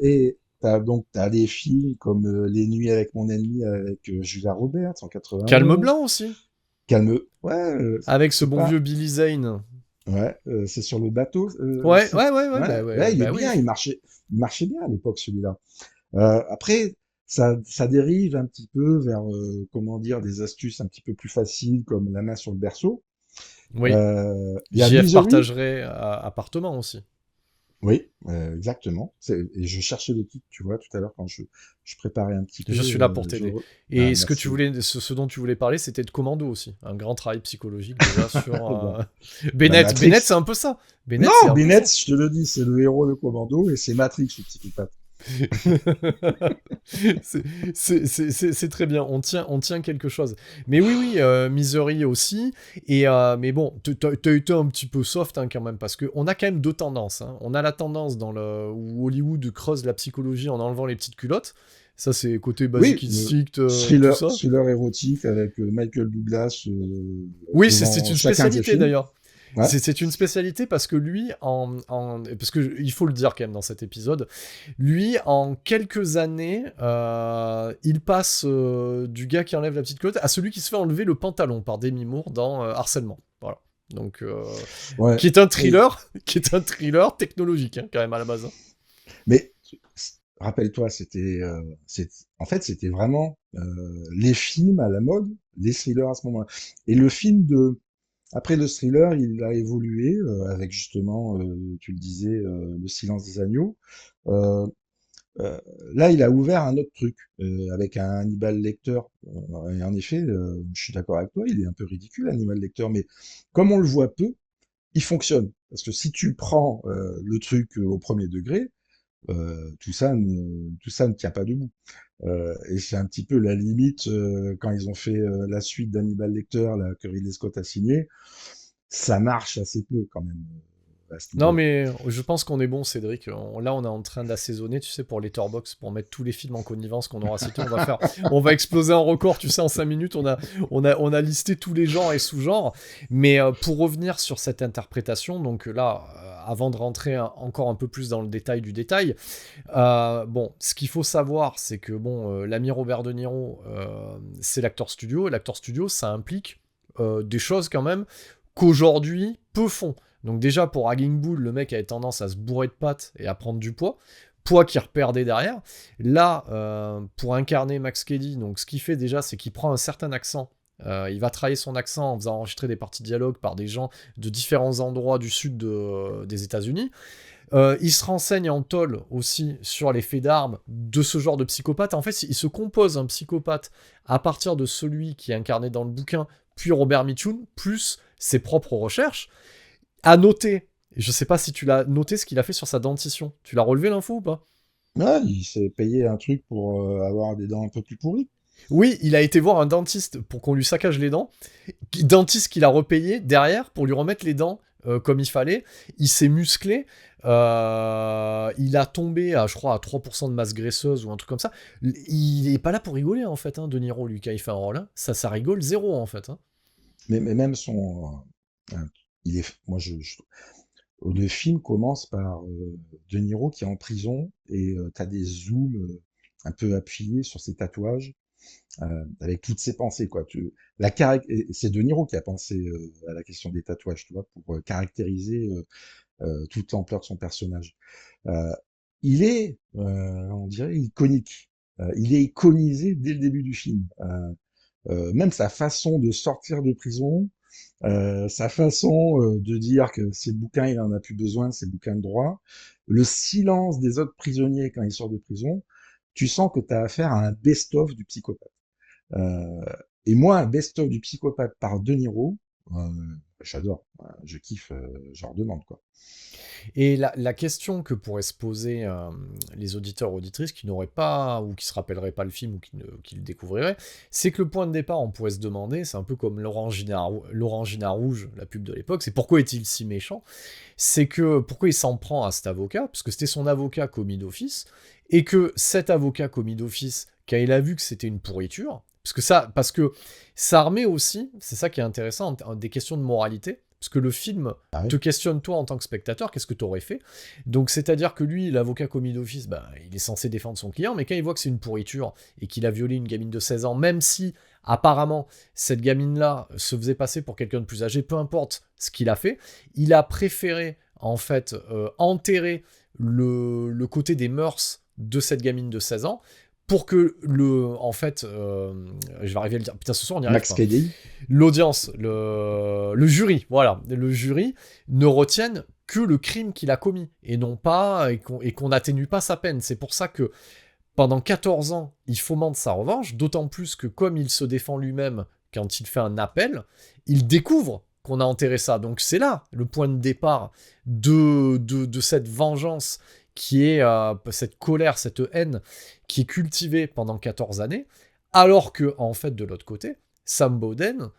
Et t'as des films comme Les Nuits avec mon ennemi avec Julia Roberts en Calme 91. blanc aussi, Calme, ouais, avec ce c'est bon pas, vieux Billy Zane. ouais, c'est sur le bateau. Ouais, ouais, ouais, ouais, Ouais, ouais, il est bah oui. bien, il marchait bien à l'époque celui-là. Après, ça dérive un petit peu vers, comment dire, des astuces un petit peu plus faciles comme La main sur le berceau. Oui. Il y a JF Misery. partagerait appartement aussi. Oui, exactement. Et je cherchais le titre, tu vois, tout à l'heure quand je préparais un petit peu. Je suis là pour je... t'aider. Ah, Et merci. ce dont tu voulais parler, c'était de Commando aussi. Un grand travail psychologique déjà sur Bon, bah, Bennett. Bennett, c'est Matrix. un peu ça. Bennett, c'est Non, un peu Bennett, ça. je te le dis, c'est le héros de Commando et c'est Matrix, le psychopathe. C'est très bien, on tient quelque chose. Mais oui, Misery aussi. Mais bon, t'as été un petit peu soft hein, quand même, parce qu'on a quand même deux tendances. Hein. On a la tendance où Hollywood creuse la psychologie en enlevant les petites culottes. Ça, c'est côté Oui, basic instinct, tout thriller, ça. thriller érotique avec Michael Douglas Oui, c'est devant une chacun des spécialité films. d'ailleurs. Ouais. C'est une spécialité parce que lui, parce que il faut le dire quand même dans cet épisode, lui, en quelques années, il passe du gars qui enlève la petite culotte à celui qui se fait enlever le pantalon par Demi Moore dans Harcèlement. Voilà. Donc, Ouais. qui est un thriller, qui est un thriller technologique hein, quand même à la base. Hein. Mais rappelle-toi, en fait, c'était vraiment les films à la mode, les thrillers à ce moment-là. Et après le thriller, il a évolué avec justement, tu le disais, Le Silence des agneaux. Euh, euh, Là, il a ouvert un autre truc avec un Hannibal Lecter. Et en effet, je suis d'accord avec toi, il est un peu ridicule, Hannibal Lecter, mais comme on le voit peu, il fonctionne. Parce que si tu prends le truc au premier degré, tout ça ne tient pas debout. Et c'est un petit peu la limite quand ils ont fait la suite d'Hannibal Lecter, là, que Ridley Scott a signé, ça marche assez peu quand même à ce Non, niveau-là. mais je pense qu'on est bon, Cédric. Là, on est en train d'assaisonner, tu sais, pour Letterboxd, pour mettre tous les films en connivence qu'on aura cités. On va exploser un record, tu sais, en 5 minutes. On a listé tous les genres et sous-genres. Mais pour revenir sur cette interprétation, donc là, avant de rentrer encore un peu plus dans le détail du détail, bon, ce qu'il faut savoir, c'est que, bon, l'ami Robert De Niro, c'est l'acteur studio. Et l'acteur studio, ça implique des choses quand même qu'aujourd'hui, peu font. Donc déjà, pour Ragging Bull, le mec avait tendance à se bourrer de pattes et à prendre du poids qu'il reperdait derrière. Là, pour incarner Max Cady, donc ce qu'il fait déjà, c'est qu'il prend un certain accent. Il va travailler son accent en faisant enregistrer des parties de dialogue par des gens de différents endroits du sud des États-Unis. Il se renseigne en tôle aussi sur les faits d'armes de ce genre de psychopathe. En fait, il se compose un psychopathe à partir de celui qui est incarné dans le bouquin, puis Robert Mitchum, plus ses propres recherches. À noter, je sais pas si tu l'as noté ce qu'il a fait sur sa dentition. Tu l'as relevé l'info ou pas? Ouais, il s'est payé un truc pour avoir des dents un peu plus pourries. Oui, il a été voir un dentiste pour qu'on lui saccage les dents. Dentiste qu'il a repayé derrière pour lui remettre les dents comme il fallait. Il s'est musclé. Il a tombé à, je crois, à 3% de masse graisseuse ou un truc comme ça. Il est pas là pour rigoler en fait, hein, De Niro, lui, quand il fait un rôle. Hein. Ça rigole zéro en fait. Hein. Mais même moi, le film commence par De Niro qui est en prison et t'as des zooms un peu appuyés sur ses tatouages avec toutes ses pensées quoi. Et c'est De Niro qui a pensé à la question des tatouages, tu vois, pour caractériser toute l'ampleur de son personnage. Euh, on dirait, iconique. Il est iconisé dès le début du film. Même sa façon de sortir de prison, sa façon de dire que ses bouquins, il en a plus besoin, ses bouquins de droit, le silence des autres prisonniers quand ils sortent de prison, tu sens que tu as affaire à un best-of du psychopathe. Euh, et moi, un best-of du psychopathe par De Niro, j'adore, je kiffe, j'en redemande quoi. Et la question que pourraient se poser les auditeurs auditrices qui n'auraient pas, ou qui se rappelleraient pas le film, ou qui le découvriraient, c'est que le point de départ, on pourrait se demander, c'est un peu comme l'Orangina Rouge, la pub de l'époque, c'est pourquoi est-il si méchant? C'est que pourquoi il s'en prend à cet avocat, parce que c'était son avocat commis d'office, et que cet avocat commis d'office, quand il a vu que c'était une pourriture, parce que ça remet aussi, c'est ça qui est intéressant, des questions de moralité, parce que le film Ah oui. te questionne toi en tant que spectateur, qu'est-ce que tu aurais fait? Donc c'est-à-dire que lui, l'avocat commis d'office, il est censé défendre son client, mais quand il voit que c'est une pourriture et qu'il a violé une gamine de 16 ans, même si apparemment cette gamine-là se faisait passer pour quelqu'un de plus âgé, peu importe ce qu'il a fait, il a préféré en fait enterrer le côté des mœurs de cette gamine de 16 ans pour que en fait, je vais arriver à le dire, putain, ce soir on y arrive Max pas. Cady. L'audience, le jury, voilà, le jury ne retienne que le crime qu'il a commis, et non pas, et qu'on n'atténue pas sa peine. C'est pour ça que pendant 14 ans, il fomente sa revanche, d'autant plus que comme il se défend lui-même quand il fait un appel, il découvre qu'on a enterré ça. Donc c'est là le point de départ de cette vengeance qui est cette colère, cette haine qui est cultivée pendant 14 années, alors que, en fait, de l'autre côté, Sam Bowden,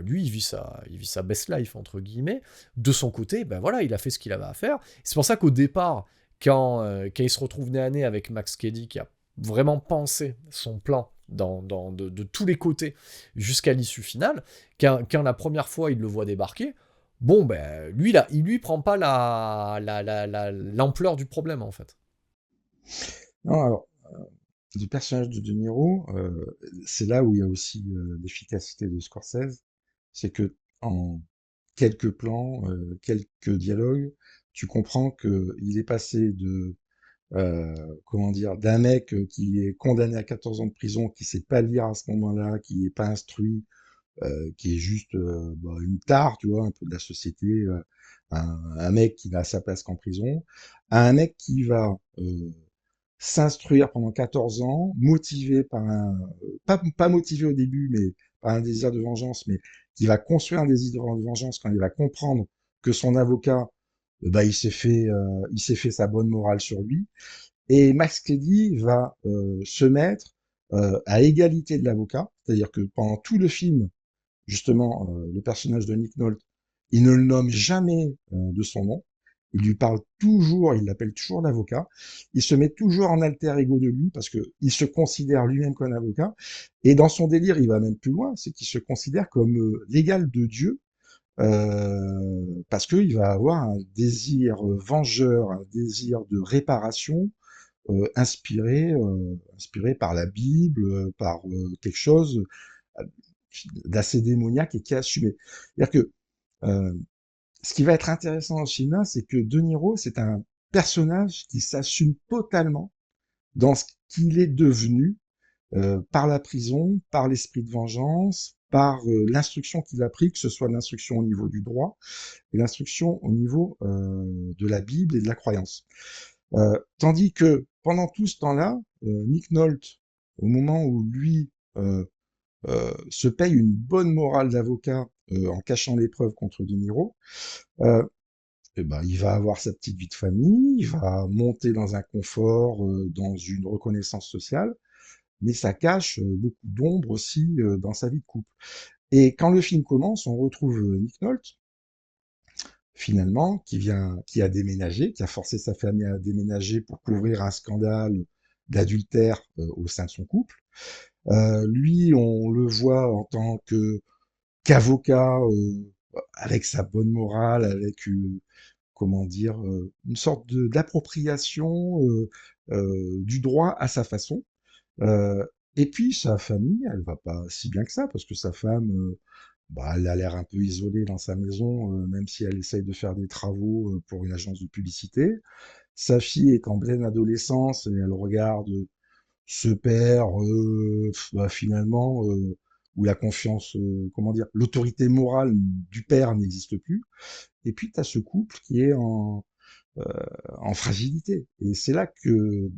lui, il vit sa best life, entre guillemets. De son côté, ben voilà, il a fait ce qu'il avait à faire. C'est pour ça qu'au départ, quand il se retrouve nez à nez avec Max Cady, qui a vraiment pensé son plan de tous les côtés jusqu'à l'issue finale, quand la première fois il le voit débarquer, bon, ben, il lui prend pas l'ampleur du problème, en fait. Non, alors, du personnage de De Niro, c'est là où il y a aussi l'efficacité de Scorsese, c'est que en quelques plans, quelques dialogues, tu comprends que il est passé de, comment dire, d'un mec qui est condamné à 14 ans de prison, qui sait pas lire à ce moment-là, qui est pas instruit, qui est juste une tare, tu vois, un peu de la société, un mec qui n'a sa place qu'en prison, à un mec qui va s'instruire pendant 14 ans, motivé par pas motivé au début, mais par un désir de vengeance, mais qui va construire un désir de vengeance quand il va comprendre que son avocat, il s'est fait sa bonne morale sur lui. Et Max Cady va se mettre à égalité de l'avocat, c'est-à-dire que pendant tout le film, justement, le personnage de Nick Nolte, il ne le nomme jamais de son nom. Il lui parle toujours, il l'appelle toujours l'avocat. Il se met toujours en alter ego de lui parce que il se considère lui-même comme un avocat. Et dans son délire, il va même plus loin, c'est qu'il se considère comme l'égal de Dieu parce qu'il va avoir un désir vengeur, un désir de réparation inspiré par la Bible, par quelque chose d'assez démoniaque et qui est assumé. C'est-à-dire que euh, ce qui va être intéressant dans ce film-là, c'est que De Niro, c'est un personnage qui s'assume totalement dans ce qu'il est devenu par la prison, par l'esprit de vengeance, par l'instruction qu'il a pris, que ce soit l'instruction au niveau du droit et l'instruction au niveau de la Bible et de la croyance. Tandis que pendant tout ce temps-là, Nick Nolte, au moment où lui se paye une bonne morale d'avocat en cachant les preuves contre De Niro, eh ben, il va avoir sa petite vie de famille, il va monter dans un confort, dans une reconnaissance sociale, mais ça cache beaucoup d'ombre aussi dans sa vie de couple. Et quand le film commence, on retrouve Nick Nolte, finalement, qui a déménagé, qui a forcé sa famille à déménager pour couvrir un scandale d'adultère au sein de son couple. Lui, on le voit en tant qu'avocat, avec sa bonne morale, avec comment dire, une sorte d'appropriation du droit à sa façon. Et puis sa famille, elle va pas si bien que ça, parce que sa femme, elle a l'air un peu isolée dans sa maison, même si elle essaye de faire des travaux pour une agence de publicité. Sa fille est en pleine adolescence et elle regarde ce père, finalement, où la confiance, comment dire, l'autorité morale du père n'existe plus. Et puis tu as ce couple qui est euh, en fragilité. Et c'est là que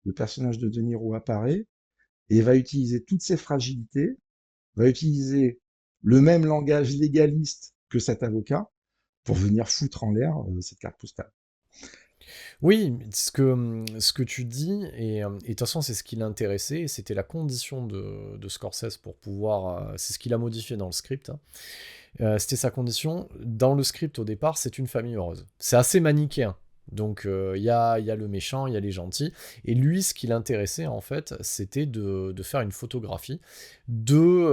le personnage de De Niro apparaît et va utiliser toutes ces fragilités, va utiliser le même langage légaliste que cet avocat pour venir foutre en l'air cette carte postale. Oui, ce que tu dis, et de toute façon, c'est ce qui l'intéressait, et c'était la condition de Scorsese pour pouvoir. C'est ce qu'il a modifié dans le script, hein. C'était sa condition. Dans le script, au départ, c'est une famille heureuse. C'est assez manichéen. Donc, il y a le méchant, il y a les gentils. Et lui, ce qui l'intéressait, en fait, c'était de faire une photographie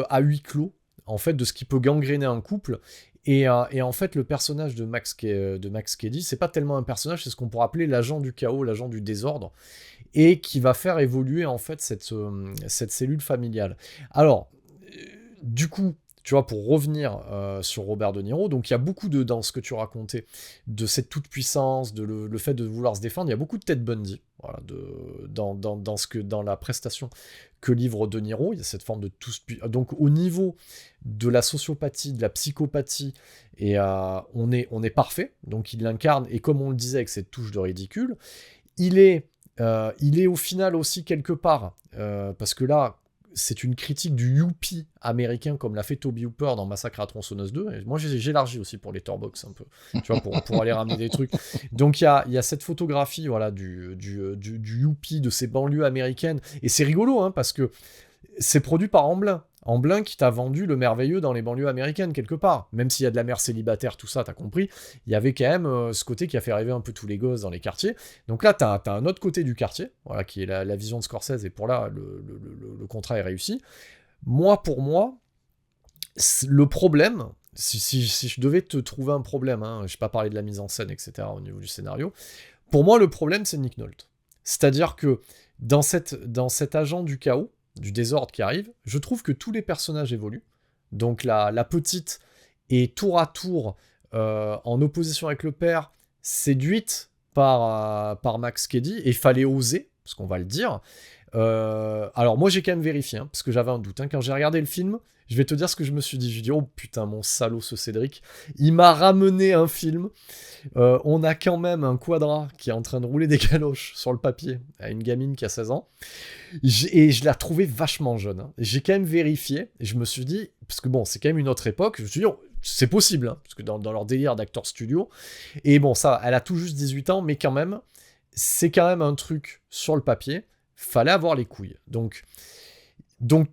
à huis clos, en fait, de ce qui peut gangréner un couple. Et en fait, le personnage de Max Cady, c'est pas tellement un personnage, c'est ce qu'on pourrait appeler l'agent du chaos, l'agent du désordre, et qui va faire évoluer, en fait, cette cellule familiale. Alors, du coup, tu vois, pour revenir sur Robert De Niro, donc il y a beaucoup dans ce que tu racontais, de cette toute-puissance, le fait de vouloir se défendre, il y a beaucoup de Ted Bundy, voilà, dans la prestation que livre De Niro, il y a cette forme de donc au niveau de la sociopathie, de la psychopathie, et on est parfait, donc il l'incarne, et comme on le disait avec cette touche de ridicule, il est au final aussi quelque part, parce que là, c'est une critique du youpi américain comme l'a fait Toby Hooper dans Massacre à la tronçonneuse 2. Et moi, j'élargis aussi pour les Letterboxd un peu, tu vois, pour aller ramener des trucs. Donc, il y a cette photographie, voilà, du youpi de ces banlieues américaines. Et c'est rigolo, hein, parce que c'est produit par Amblin. Amblin qui t'a vendu le merveilleux dans les banlieues américaines, quelque part. Même s'il y a de la mère célibataire, tout ça, t'as compris. Il y avait quand même ce côté qui a fait rêver un peu tous les gosses dans les quartiers. Donc là, t'as un autre côté du quartier, voilà, qui est la vision de Scorsese, et pour là, le contrat est réussi. Pour moi, le problème, si je devais te trouver un problème, hein, je n'ai pas parlé de la mise en scène, etc., au niveau du scénario, pour moi, le problème, c'est Nick Nolte. C'est-à-dire que dans cet agent du chaos, du désordre qui arrive, je trouve que tous les personnages évoluent. Donc la petite est tour à tour en opposition avec le père, séduite par Max Cady, et il fallait oser, parce qu'on va le dire. Alors moi j'ai quand même vérifié, hein, parce que j'avais un doute. Hein. Quand j'ai regardé le film, je vais te dire ce que je me suis dit. Je me dis, oh putain, mon salaud ce Cédric, il m'a ramené un film. On a quand même un Quadra qui est en train de rouler des galoches sur le papier à une gamine qui a 16 ans. Et je l'ai retrouvé vachement jeune. Hein. J'ai quand même vérifié, et je me suis dit, parce que bon, c'est quand même une autre époque, je me suis dit, oh, c'est possible, hein, parce que dans leur délire d'acteur studio. Et bon, ça, elle a tout juste 18 ans, mais quand même, c'est quand même un truc sur le papier. Fallait avoir les couilles. Donc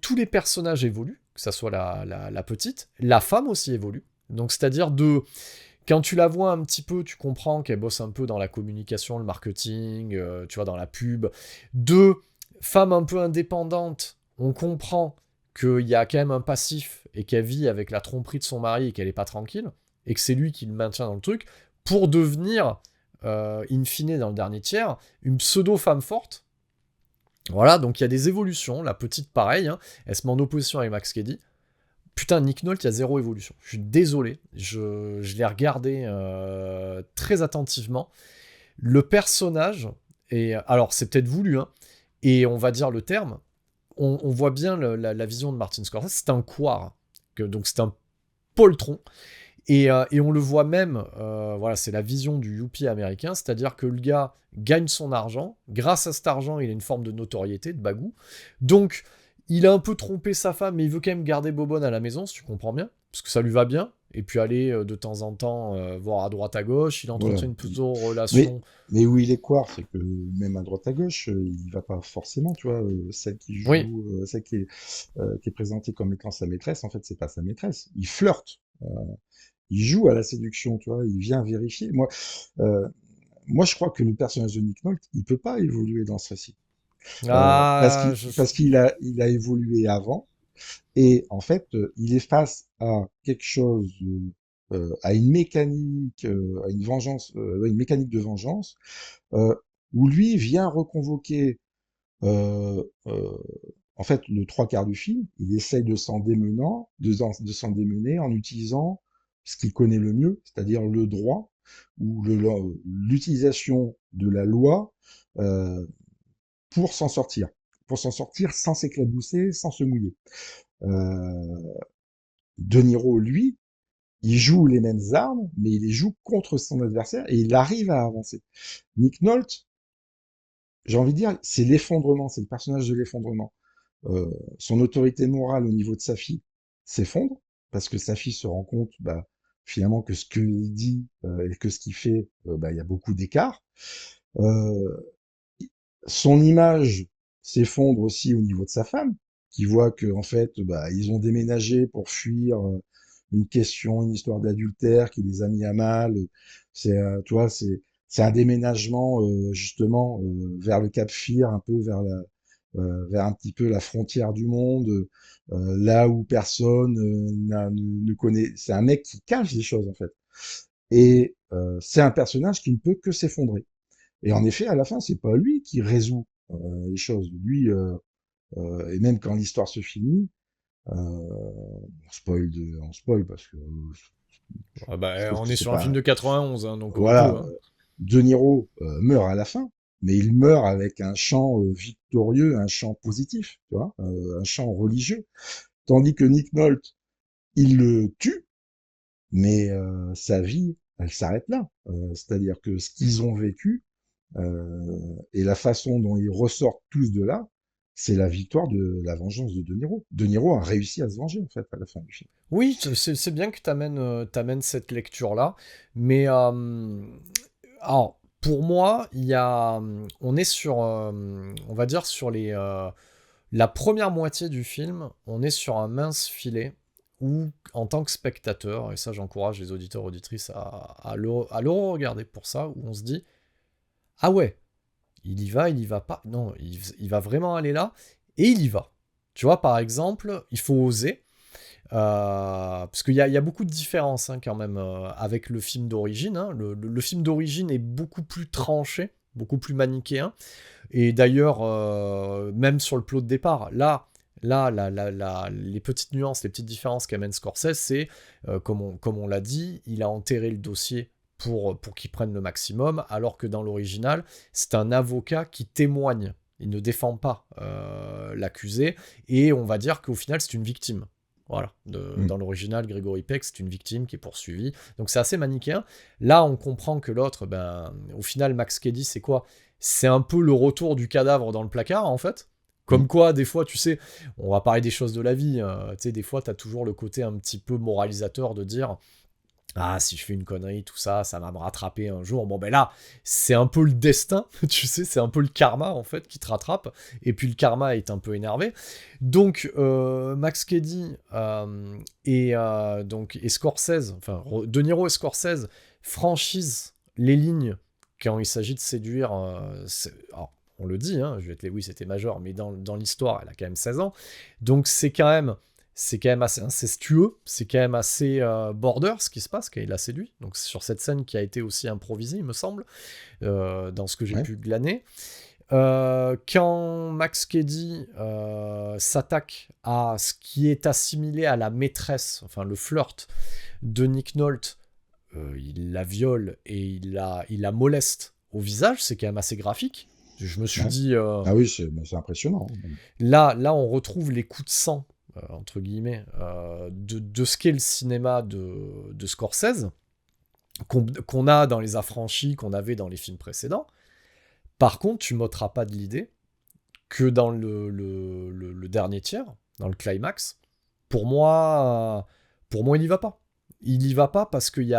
tous les personnages évoluent, que ça soit la petite, la femme aussi évolue. Donc c'est-à-dire quand tu la vois un petit peu, tu comprends qu'elle bosse un peu dans la communication, le marketing, tu vois, dans la pub. Femme un peu indépendante, on comprend qu'il y a quand même un passif et qu'elle vit avec la tromperie de son mari et qu'elle est pas tranquille, et que c'est lui qui le maintient dans le truc, pour devenir, in fine, dans le dernier tiers, une pseudo-femme forte. Voilà, donc il y a des évolutions. La petite, pareil, hein, elle se met en opposition avec Max Cady. Putain, Nick Nolte, il y a zéro évolution. Je suis désolé, je l'ai regardé très attentivement. Le personnage, alors c'est peut-être voulu, hein, et on va dire le terme, on voit bien la vision de Martin Scorsese, c'est un couard, donc c'est un poltron. Et on le voit même, voilà, c'est la vision du youpi américain, c'est-à-dire que le gars gagne son argent, grâce à cet argent, il a une forme de notoriété, de bagou, donc il a un peu trompé sa femme, mais il veut quand même garder Bobonne à la maison, si tu comprends bien, parce que ça lui va bien, et puis aller de temps en temps voir à droite à gauche, il entretient Voilà. une pseudo-relation. Mais où il est quoi, c'est que même à droite à gauche, il va pas forcément, tu vois, celle qui joue, Oui, celle qui est présentée comme étant sa maîtresse, en fait, c'est pas sa maîtresse. Il flirte, il joue à la séduction, tu vois, il vient vérifier. Euh, Moi, je crois que le personnage de Nick Nolte, il peut pas évoluer dans ce récit. ah, Parce qu'il a évolué avant, et en fait, il est face à quelque chose, à une mécanique, à une vengeance, ouais, une mécanique de vengeance, euh, où lui vient reconvoquer, euh, euh, en fait, le trois quarts du film, il essaye de s'en démener en utilisant ce qu'il connaît le mieux, c'est-à-dire le droit ou l'utilisation de la loi, euh, pour s'en sortir sans s'éclabousser, sans se mouiller. Euh, De Niro, lui, il joue les mêmes armes, mais il les joue contre son adversaire et il arrive à avancer. Nick Nolte, j'ai envie de dire, c'est l'effondrement, c'est le personnage de l'effondrement. Son autorité morale au niveau de sa fille s'effondre parce que sa fille se rend compte, bah, finalement, que ce qu'il dit et que ce qu'il fait, bah, il y a beaucoup d'écart. Euh, Son image s'effondre aussi au niveau de sa femme, qui voit que en fait, bah, ils ont déménagé pour fuir une histoire d'adultère qui les a mis à mal. C'est, tu vois, c'est un déménagement justement vers le Cap Fear, un peu vers un petit peu la frontière du monde, là où personne ne connaît. C'est un mec qui cache des choses en fait. Et c'est un personnage qui ne peut que s'effondrer. Et en effet, à la fin, c'est pas lui qui résout les choses. Lui, et même quand l'histoire se finit, euh, on spoil parce que Ah je bah, trouve on que est c'est sur un film pas. de 91, hein, donc on peut. Voilà, Hein. De Niro meurt à la fin, mais il meurt avec un chant victorieux, un chant positif, tu vois, un chant religieux. Tandis que Nick Nolte, il le tue, mais sa vie, elle s'arrête là. C'est-à-dire que ce qu'ils ont vécu et la façon dont ils ressortent tous de là, c'est la victoire de la vengeance de De Niro. De Niro a réussi à se venger en fait à la fin du film. Oui, c'est bien que tu amènes cette lecture-là, mais alors, pour moi, on est sur, on va dire, sur la première moitié du film, on est sur un mince filet où, en tant que spectateur, et ça j'encourage les auditeurs auditrices à le regarder pour ça, où on se dit, ah ouais, il y va pas, non, il va vraiment aller là, et il y va. Tu vois, par exemple, il faut oser, parce qu'il y a beaucoup de différences hein, quand même avec le film d'origine. Hein. Le film d'origine est beaucoup plus tranché, beaucoup plus manichéen. Et d'ailleurs, même sur le plot de départ, les petites nuances, les petites différences qu'amène Scorsese, c'est, comme on l'a dit, il a enterré le dossier pour qu'il prenne le maximum, alors que dans l'original, c'est un avocat qui témoigne. Il ne défend pas l'accusé, et on va dire qu'au final, c'est une victime. Voilà, Mm. dans l'original, Gregory Peck, c'est une victime qui est poursuivie. Donc c'est assez manichéen. Là, on comprend que l'autre, ben, au final, Max Cady, c'est quoi? C'est un peu le retour du cadavre dans le placard, en fait. Mm. Comme quoi, des fois, tu sais, on va parler des choses de la vie. Tu sais, des fois, t'as toujours le côté un petit peu moralisateur de dire ah, si je fais une connerie, tout ça, ça va me rattraper un jour. Bon, ben là, c'est un peu le destin, tu sais, c'est un peu le karma, en fait, qui te rattrape. Et puis le karma est un peu énervé. Donc, Max Cady et Scorsese, enfin, De Niro et Scorsese franchissent les lignes quand il s'agit de séduire. Alors, on le dit, hein, oui, c'était majeur, mais dans l'histoire, elle a quand même 16 ans. Donc, c'est quand même assez incestueux, c'est quand même assez border ce qui se passe quand il la séduit. Donc sur cette scène qui a été aussi improvisée, il me semble, dans ce que j'ai Ouais. pu glaner. Quand Max Cady s'attaque à ce qui est assimilé à la maîtresse, enfin le flirt de Nick Nolte, il la viole et il la moleste au visage, c'est quand même assez graphique. Je me suis Ouais. dit, Ah oui, c'est impressionnant. là, on retrouve les coups de sang, entre guillemets, de ce qu'est le cinéma de Scorsese, qu'on a dans Les Affranchis, qu'on avait dans les films précédents. Par contre, tu m'ôteras pas de l'idée que dans le dernier tiers, dans le climax, pour moi, il y va pas. Il y va pas parce qu'il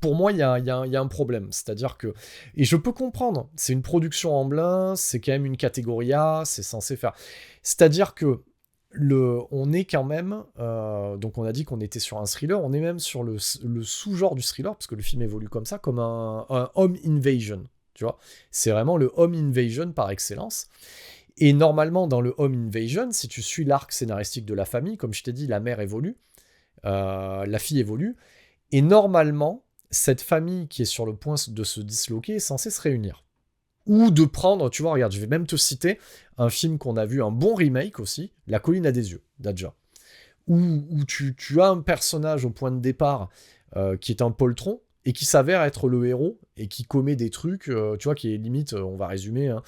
pour moi, il y a un problème. C'est-à-dire que, et je peux comprendre, c'est une production en blanc, c'est quand même une catégorie A, c'est censé faire. C'est-à-dire que on est quand même, donc on a dit qu'on était sur un thriller, on est même sur le sous-genre du thriller, parce que le film évolue comme ça, comme un home invasion. Tu vois, c'est vraiment le home invasion par excellence. Et normalement, dans le home invasion, si tu suis l'arc scénaristique de la famille, comme je t'ai dit, la mère évolue, la fille évolue, et normalement, cette famille qui est sur le point de se disloquer est censée se réunir. Ou de prendre, tu vois, regarde, je vais même te citer un film qu'on a vu, un bon remake aussi, La colline à des yeux, d'Adja, où tu as un personnage au point de départ qui est un poltron, et qui s'avère être le héros, et qui commet des trucs, tu vois, qui est limite, on va résumer, hein,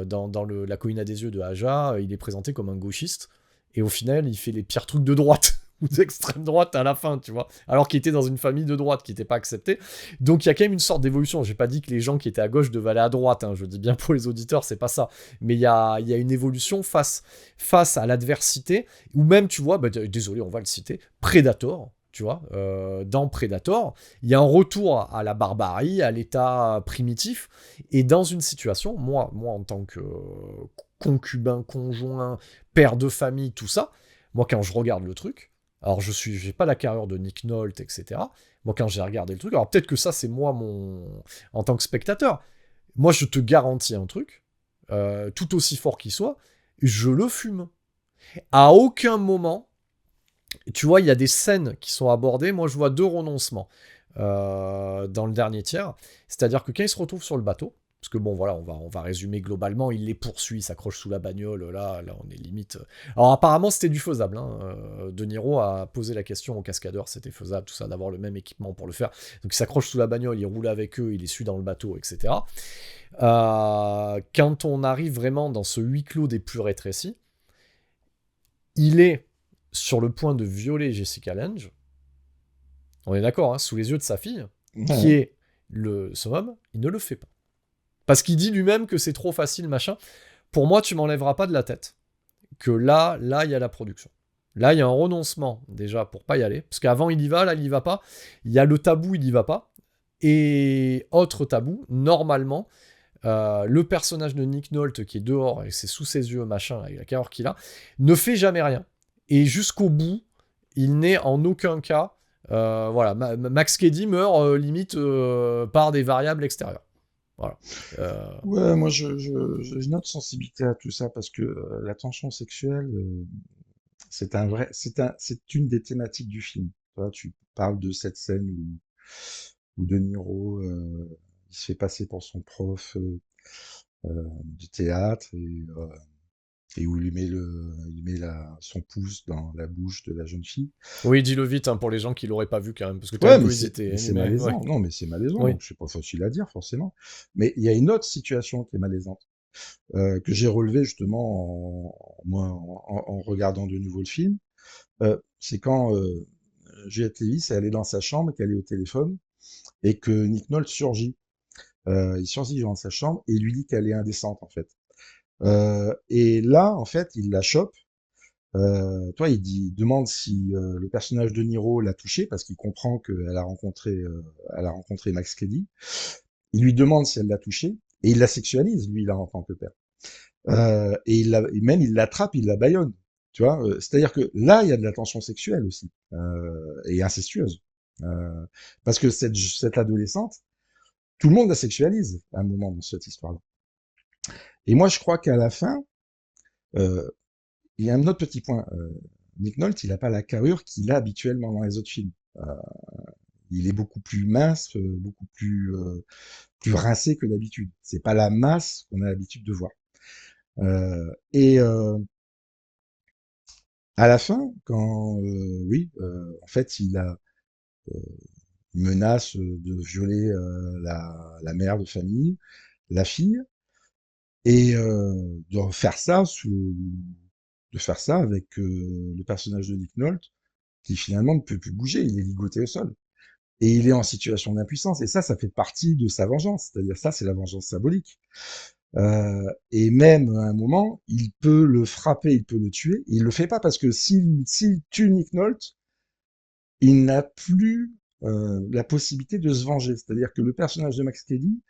dans La colline à des yeux de Aja, il est présenté comme un gauchiste, et au final, il fait les pires trucs de droite, ou d'extrême droite à la fin, tu vois, alors qu'il était dans une famille de droite qui n'était pas acceptée. Donc il y a quand même une sorte d'évolution. J'ai pas dit que les gens qui étaient à gauche devaient aller à droite, hein, je dis bien pour les auditeurs, c'est pas ça. Mais il y a une évolution face à l'adversité, ou même, tu vois, désolé, on va le citer, Predator. Tu vois, dans Predator, il y a un retour à la barbarie, à l'état primitif, et dans une situation, moi en tant que concubin, conjoint, père de famille, tout ça, moi quand je regarde le truc, alors j'ai pas la carrure de Nick Nolte, etc. Moi quand j'ai regardé le truc, alors peut-être que ça c'est moi en tant que spectateur, moi je te garantis un truc, tout aussi fort qu'il soit, je le fume. À aucun moment, tu vois, il y a des scènes qui sont abordées. Moi, je vois 2 renoncements dans le dernier tiers. C'est-à-dire que quand il se retrouve sur le bateau, Parce que bon, voilà, on va résumer globalement. Il les poursuit, il s'accroche sous la bagnole. Là, on est limite. Alors, apparemment, c'était du faisable. Hein. De Niro a posé la question aux cascadeurs, c'était faisable, tout ça, d'avoir le même équipement pour le faire. Donc, il s'accroche sous la bagnole, il roule avec eux, il les suit dans le bateau, etc. Quand on arrive vraiment dans ce huis clos des plus rétrécis, il est sur le point de violer Jessica Lange. On est d'accord, hein, sous les yeux de sa fille, qui Ouais. est le summum, il ne le fait pas. Parce qu'il dit lui-même que c'est trop facile, machin. Pour moi, tu m'enlèveras pas de la tête que là, il y a la production. Là, il y a un renoncement, déjà, pour pas y aller. Parce qu'avant, il y va, là, il y va pas. Il y a le tabou, il y va pas. Et autre tabou, normalement, le personnage de Nick Nolte, qui est dehors, et c'est sous ses yeux, machin, avec la carrure qu'il a, ne fait jamais rien. Et jusqu'au bout, il n'est en aucun cas... voilà, Max Cady meurt limite par des variables extérieures. Voilà. Ouais, moi j'ai une autre sensibilité à tout ça parce que la tension sexuelle, c'est une des thématiques du film. Tu parles de cette scène où De Niro, il se fait passer pour son prof de théâtre et où il met son pouce dans la bouche de la jeune fille. Oui, dis-le vite hein, pour les gens qui l'auraient pas vu quand même, parce que Ouais, tellement ils mais étaient c'est animés. Ouais. malaisant. Non, mais c'est malaisant, Oui. donc c'est pas facile à dire forcément. Mais il y a une autre situation qui est malaisante, que j'ai relevée justement en regardant de nouveau le film. C'est quand Juliette Lewis est allée dans sa chambre, qu'elle est au téléphone, et que Nick Nolte surgit. Il surgit dans sa chambre et il lui dit qu'elle est indécente en fait. Et là, en fait, il la chope. Il demande si le personnage de Niro l'a touché parce qu'il comprend elle a rencontré Max Cady. Il lui demande si elle l'a touché et il la sexualise lui là en tant que père. Et même il l'attrape, il la bâillonne. Tu vois, c'est-à-dire que là il y a de la tension sexuelle aussi et incestueuse. Euh, Parce que cette adolescente, tout le monde la sexualise à un moment dans cette histoire-là. Et moi je crois qu'à la fin, euh, il y a un autre petit point. Nick Nolte, il n'a pas la carrure qu'il a habituellement dans les autres films. Il est beaucoup plus mince, beaucoup plus rincé que d'habitude. C'est pas la masse qu'on a l'habitude de voir. Et à la fin, quand en fait, euh, il menace de violer la mère de famille, la fille, et de faire ça avec le personnage de Nick Nolte, qui finalement ne peut plus bouger, il est ligoté au sol. Et il est en situation d'impuissance. Et ça fait partie de sa vengeance. C'est-à-dire ça, c'est la vengeance symbolique. Et même à un moment, il peut le frapper, il peut le tuer. Et il le fait pas parce que s'il tue Nick Nolte, il n'a plus la possibilité de se venger. C'est-à-dire que le personnage de Max Cady,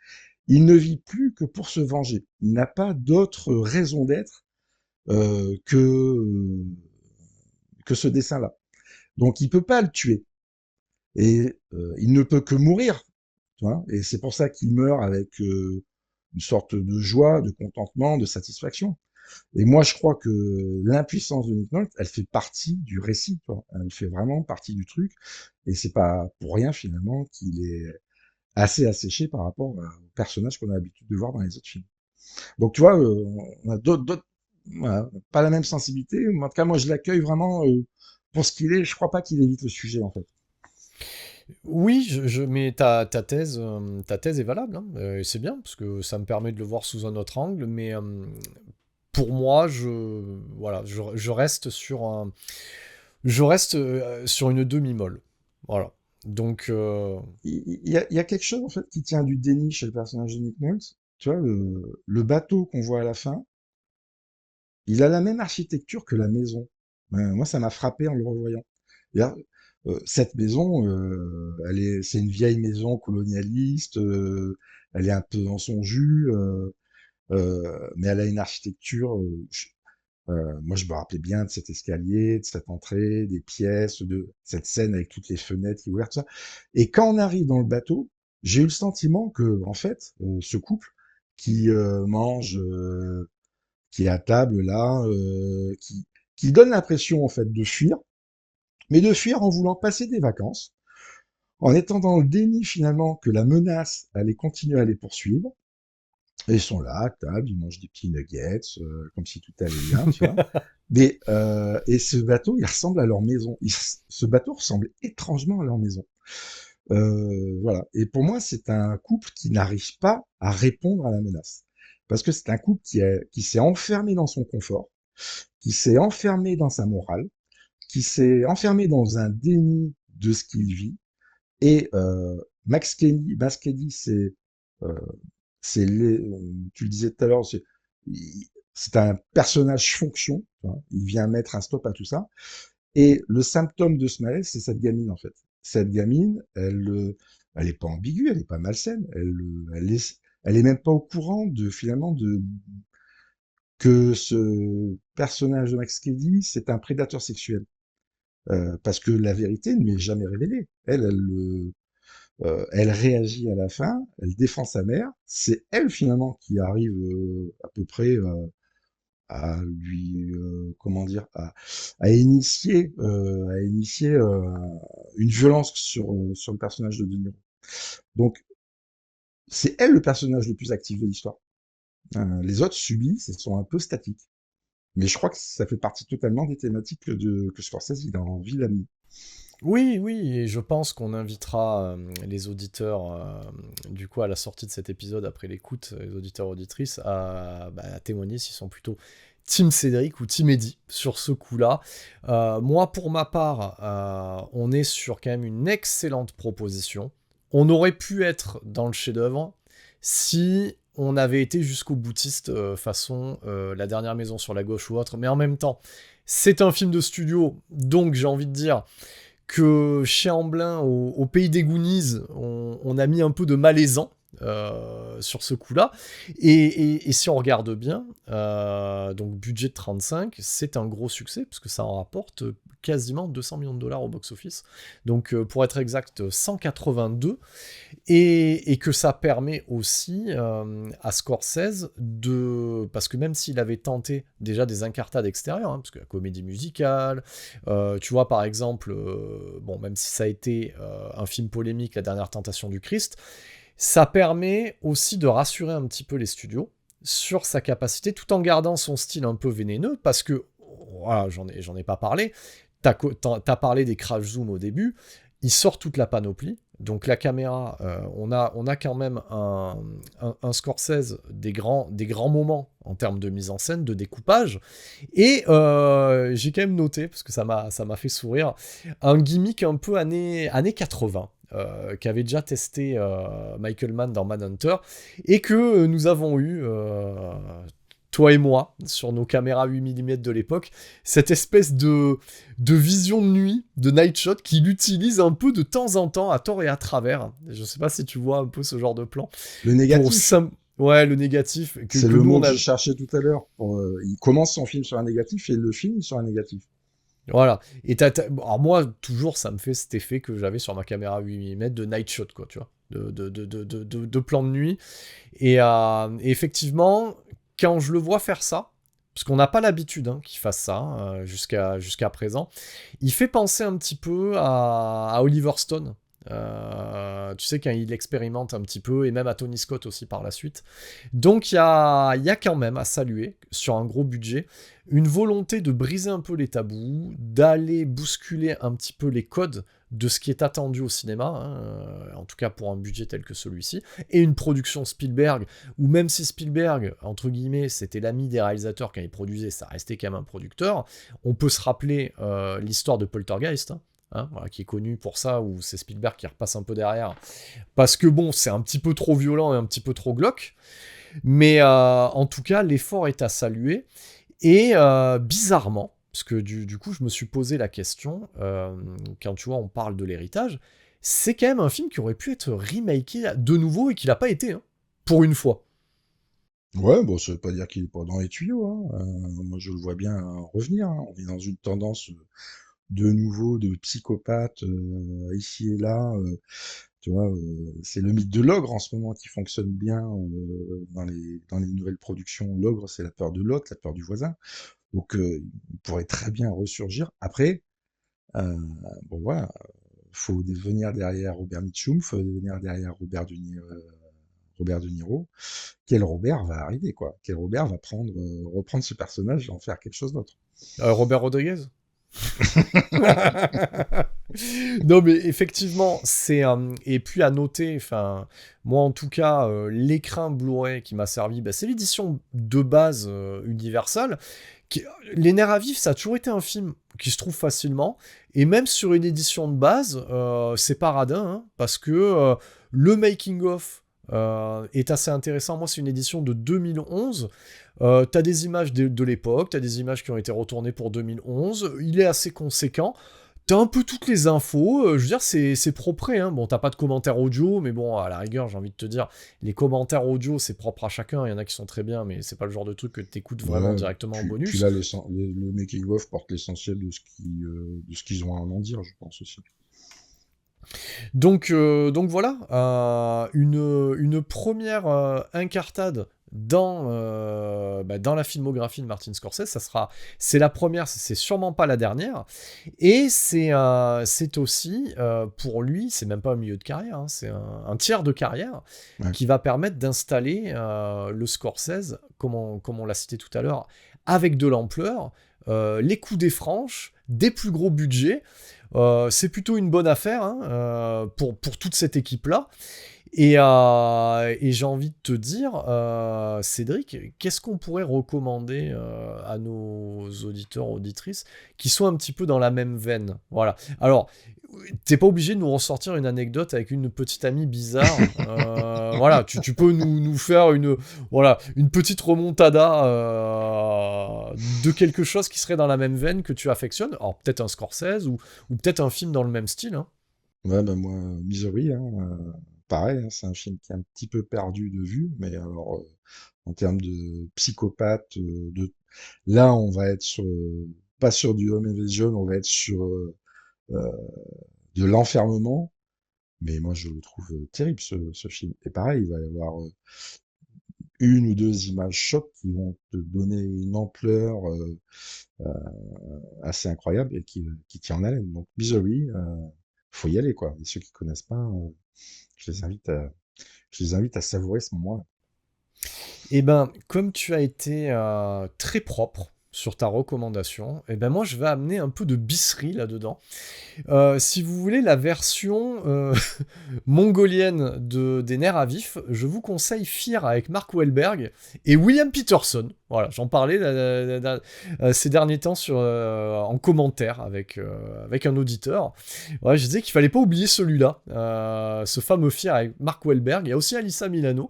il ne vit plus que pour se venger. Il n'a pas d'autre raison d'être euh, que euh, que ce dessin-là. Donc il peut pas le tuer. Et il ne peut que mourir. Tu vois, et c'est pour ça qu'il meurt avec une sorte de joie, de contentement, de satisfaction. Et moi, je crois que l'impuissance de Nick Nolte, elle fait partie du récit. Tu vois. Elle fait vraiment partie du truc. Et c'est pas pour rien finalement qu'il est assez asséché par rapport au personnage qu'on a l'habitude de voir dans les autres films. Donc tu vois, on a voilà, pas la même sensibilité. Mais en tout cas, moi, je l'accueille vraiment pour ce qu'il est. Je crois pas qu'il évite le sujet en fait. Oui, mais ta thèse est valable, hein, et c'est bien, parce que ça me permet de le voir sous un autre angle, mais pour moi, voilà, je reste sur une demi-molle. Voilà. Donc, Il y a quelque chose en fait qui tient du déni chez le personnage de Nick Nolte. Tu vois, le bateau qu'on voit à la fin, il a la même architecture que la maison. Moi, ça m'a frappé en le revoyant. D'ailleurs, cette maison, c'est une vieille maison colonialiste. Elle est un peu dans son jus, mais elle a une architecture. Moi, je me rappelais bien de cet escalier, de cette entrée, des pièces, de cette scène avec toutes les fenêtres qui ouvertes, tout ça. Et quand on arrive dans le bateau, j'ai eu le sentiment que, en fait, ce couple qui mange, qui est à table là, qui donne l'impression en fait de fuir, mais de fuir en voulant passer des vacances, en étant dans le déni finalement que la menace allait continuer à les poursuivre, Et ils sont là, à table, ils mangent des petits nuggets, comme si tout allait bien, tu vois. Mais, et ce bateau, il ressemble à leur maison. Ce bateau ressemble étrangement à leur maison. Voilà. Et pour moi, c'est un couple qui n'arrive pas à répondre à la menace. Parce que c'est un couple qui s'est enfermé dans son confort, qui s'est enfermé dans sa morale, qui s'est enfermé dans un déni de ce qu'il vit. Et Max Kelly, euh, tu le disais tout à l'heure, c'est un personnage fonction. Hein, il vient mettre un stop à tout ça. Et le symptôme de ce malaise, c'est cette gamine en fait. Cette gamine, elle est pas ambiguë, elle est pas malsaine, elle est même pas au courant de finalement de que ce personnage de Max Kelly, c'est un prédateur sexuel. Parce que la vérité ne lui est jamais révélée. Elle réagit à la fin, elle défend sa mère. C'est elle finalement qui arrive à peu près à lui, comment dire, à initier une violence sur le personnage de De Niro. Donc c'est elle le personnage le plus actif de l'histoire. Les autres subissent et sont un peu statiques. Mais je crois que ça fait partie totalement des thématiques que Scorsese il a envie d'amener. Oui, oui, et je pense qu'on invitera les auditeurs, du coup, à la sortie de cet épisode, après l'écoute, les auditeurs auditrices, à témoigner s'ils sont plutôt Team Cédric ou Team Eddy sur ce coup-là. Moi, pour ma part, on est sur quand même une excellente proposition. On aurait pu être dans le chef-d'œuvre si on avait été jusqu'au boutiste, façon La Dernière Maison sur la Gauche ou autre, mais en même temps, c'est un film de studio, donc j'ai envie de dire que chez Amblin, au pays des Goonies, on a mis un peu de malaisant sur ce coup-là. Et si on regarde bien, donc budget de 35, c'est un gros succès, parce que ça en rapporte quasiment 200 millions de dollars au box-office. Donc pour être exact, 182. Et que ça permet aussi à Scorsese de... Parce que même s'il avait tenté déjà des incartades extérieures, hein, parce que la comédie musicale, tu vois par exemple, bon, même si ça a été un film polémique, La Dernière Tentation du Christ, ça permet aussi de rassurer un petit peu les studios sur sa capacité, tout en gardant son style un peu vénéneux, parce que, voilà, j'en ai pas parlé, t'as parlé des crash zoom au début, il sort toute la panoplie, donc la caméra, on a quand même un Scorsese des grands moments en termes de mise en scène, de découpage, et j'ai quand même noté, parce que ça m'a fait sourire, un gimmick un peu années 80, qu'avait déjà testé Michael Mann dans Manhunter, et que nous avons eu, toi et moi, sur nos caméras 8 mm de l'époque, cette espèce de vision de nuit, de night shot, qu'il utilise un peu de temps en temps, à tort et à travers. Je sais pas si tu vois un peu ce genre de plan. Le négatif, Ouais, le négatif. c'est Que le nous, mot on que a... je cherchais tout à l'heure. Il commence son film sur un négatif et il le finit sur un négatif. Voilà. Et alors moi, toujours, ça me fait cet effet que j'avais sur ma caméra 8 mm de night shot, quoi, tu vois. De plan de nuit. Et effectivement, quand je le vois faire ça, parce qu'on n'a pas l'habitude qu'il fasse ça jusqu'à présent, il fait penser un petit peu à Oliver Stone. Tu sais, quand il expérimente un petit peu, et même à Tony Scott aussi par la suite. Donc il y a quand même à saluer, sur un gros budget, une volonté de briser un peu les tabous, d'aller bousculer un petit peu les codes de ce qui est attendu au cinéma, en tout cas pour un budget tel que celui-ci, et une production Spielberg, où même si Spielberg, entre guillemets, c'était l'ami des réalisateurs quand il produisait, ça restait quand même un producteur, on peut se rappeler l'histoire de Poltergeist, voilà, qui est connu pour ça, où c'est Spielberg qui repasse un peu derrière, parce que bon, c'est un petit peu trop violent et un petit peu trop glauque, mais en tout cas, l'effort est à saluer, et bizarrement, parce que du coup, je me suis posé la question, quand tu vois, on parle de l'héritage, c'est quand même un film qui aurait pu être remaké de nouveau et qui l'a pas été, pour une fois. Ouais, bon, ça veut pas dire qu'il est pas dans les tuyaux. Hein. Moi, je le vois bien revenir. Hein. On est dans une tendance de nouveau de psychopathes ici et là. Tu vois, c'est le mythe de l'ogre en ce moment qui fonctionne bien dans les nouvelles productions. L'ogre, c'est la peur de l'autre, la peur du voisin. Donc, il pourrait très bien ressurgir. Après, bon voilà, faut venir derrière Robert Mitchum, faut venir derrière Robert De Niro, quel Robert va arriver, quoi. Quel Robert va reprendre ce personnage et en faire quelque chose d'autre. Robert Rodriguez. Non mais effectivement c'est et puis à noter, enfin moi en tout cas l'écran Blu-ray qui m'a servi, c'est l'édition de base Universal. Les Nerfs à vif, ça a toujours été un film qui se trouve facilement, et même sur une édition de base c'est pas radin, hein, parce que le making of est assez intéressant. Moi c'est une édition de 2011. T'as des images de l'époque, t'as des images qui ont été retournées pour 2011, il est assez conséquent, t'as un peu toutes les infos, je veux dire, c'est propre, hein. Bon, t'as pas de commentaires audio, mais bon, à la rigueur, j'ai envie de te dire, les commentaires audio, c'est propre à chacun, il y en a qui sont très bien, mais c'est pas le genre de truc que t'écoutes vraiment directement en bonus. Puis là, le making-of porte l'essentiel de ce qu'ils ont à en dire, je pense aussi. Donc voilà, une première incartade dans la filmographie de Martin Scorsese. C'est la première, c'est sûrement pas la dernière, et c'est aussi pour lui, c'est même pas un milieu de carrière, hein, c'est un tiers de carrière qui va permettre d'installer le Scorsese, comme on l'a cité tout à l'heure, avec de l'ampleur, les coups des franches, des plus gros budgets. C'est plutôt une bonne affaire, hein, pour toute cette équipe-là. Et j'ai envie de te dire, Cédric, qu'est-ce qu'on pourrait recommander à nos auditeurs, auditrices, qui sont un petit peu dans la même veine? Voilà. Alors, t'es pas obligé de nous ressortir une anecdote avec une petite amie bizarre. Voilà, tu peux nous faire une petite remontada de quelque chose qui serait dans la même veine que tu affectionnes. Alors, peut-être un Scorsese ou peut-être un film dans le même style, hein. Ouais, moi, Misery, hein, pareil, hein, c'est un film qui est un petit peu perdu de vue, mais alors, en termes de psychopathe, là, on va être pas sur du home invasion, on va être sur de l'enfermement, mais moi, je le trouve terrible, ce film. Et pareil, il va y avoir une ou deux images chocs qui vont te donner une ampleur assez incroyable et qui tient en haleine. Donc, Misery, faut y aller, quoi. Et ceux qui connaissent pas, je les invite à savourer ce moment-là. Eh ben, comme tu as été très propre sur ta recommandation, eh ben moi je vais amener un peu de bisserie là-dedans. Si vous voulez la version mongolienne des Nerfs à vif, je vous conseille Fear avec Mark Wahlberg et William Peterson. Voilà, j'en parlais ces derniers temps en commentaire avec un auditeur. Ouais, je disais qu'il fallait pas oublier celui-là, ce fameux Fear avec Mark Wahlberg. Il y a aussi Alyssa Milano,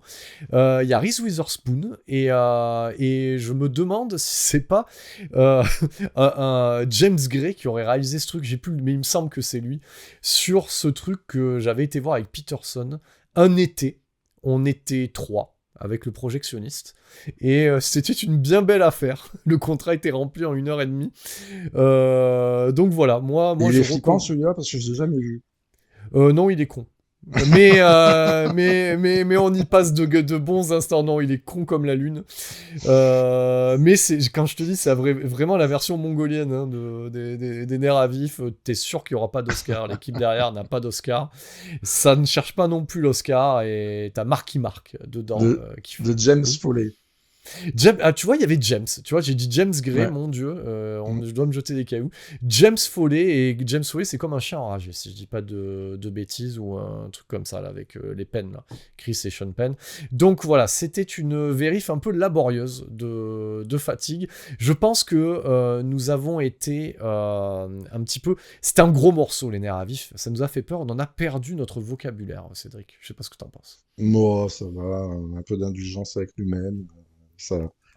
il y a Reese Witherspoon, et je me demande si c'est pas un James Gray qui aurait réalisé ce truc, j'ai plus, mais il me semble que c'est lui, sur ce truc que j'avais été voir avec Peterson un été. On était 3 avec le projectionniste, et c'était une bien belle affaire. Le contrat était rempli en 1h30. Donc voilà, moi il je est flippant celui-là parce que je l'ai jamais vu. Non, il est con. Mais on y passe de bons instants. Non, il est con comme la lune. Mais quand je te dis, c'est vraiment la version mongolienne, hein, des Nerfs à vif. T'es sûr qu'il n'y aura pas d'Oscar. L'équipe derrière n'a pas d'Oscar. Ça ne cherche pas non plus l'Oscar. Et t'as Marky Mark dedans. De James Foley. Tu vois, il y avait James. Tu vois, j'ai dit James Gray, mon Dieu. Je dois me jeter des cailloux. James Foley, et James Foley, c'est comme un chien enragé, si je dis pas de bêtises, ou un truc comme ça, là, avec les Penn, là. Chris et Sean Penn. Donc voilà, c'était une vérif un peu laborieuse de fatigue. Je pense que nous avons été un petit peu... C'était un gros morceau, les Nerfs à vif. Ça nous a fait peur. On en a perdu notre vocabulaire, Cédric. Je sais pas ce que t'en penses. Moi, ça va. Un peu d'indulgence avec nous-mêmes.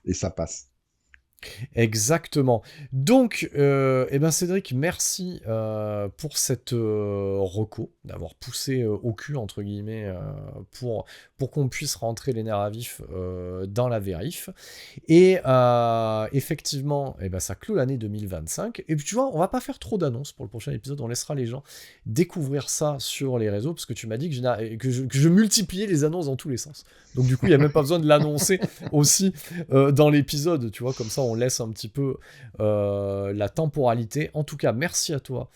Et ça passe. Exactement. Donc, Cédric, merci pour cette reco, d'avoir poussé au cul, entre guillemets, pour qu'on puisse rentrer les Nerfs à vif dans la vérif. Et effectivement, ça clôt l'année 2025. Et puis tu vois, on va pas faire trop d'annonces pour le prochain épisode, on laissera les gens découvrir ça sur les réseaux, parce que tu m'as dit que je multipliais les annonces dans tous les sens. Donc du coup, il n'y a même pas besoin de l'annoncer aussi dans l'épisode, tu vois, comme ça on laisse un petit peu la temporalité. En tout cas, merci à toi,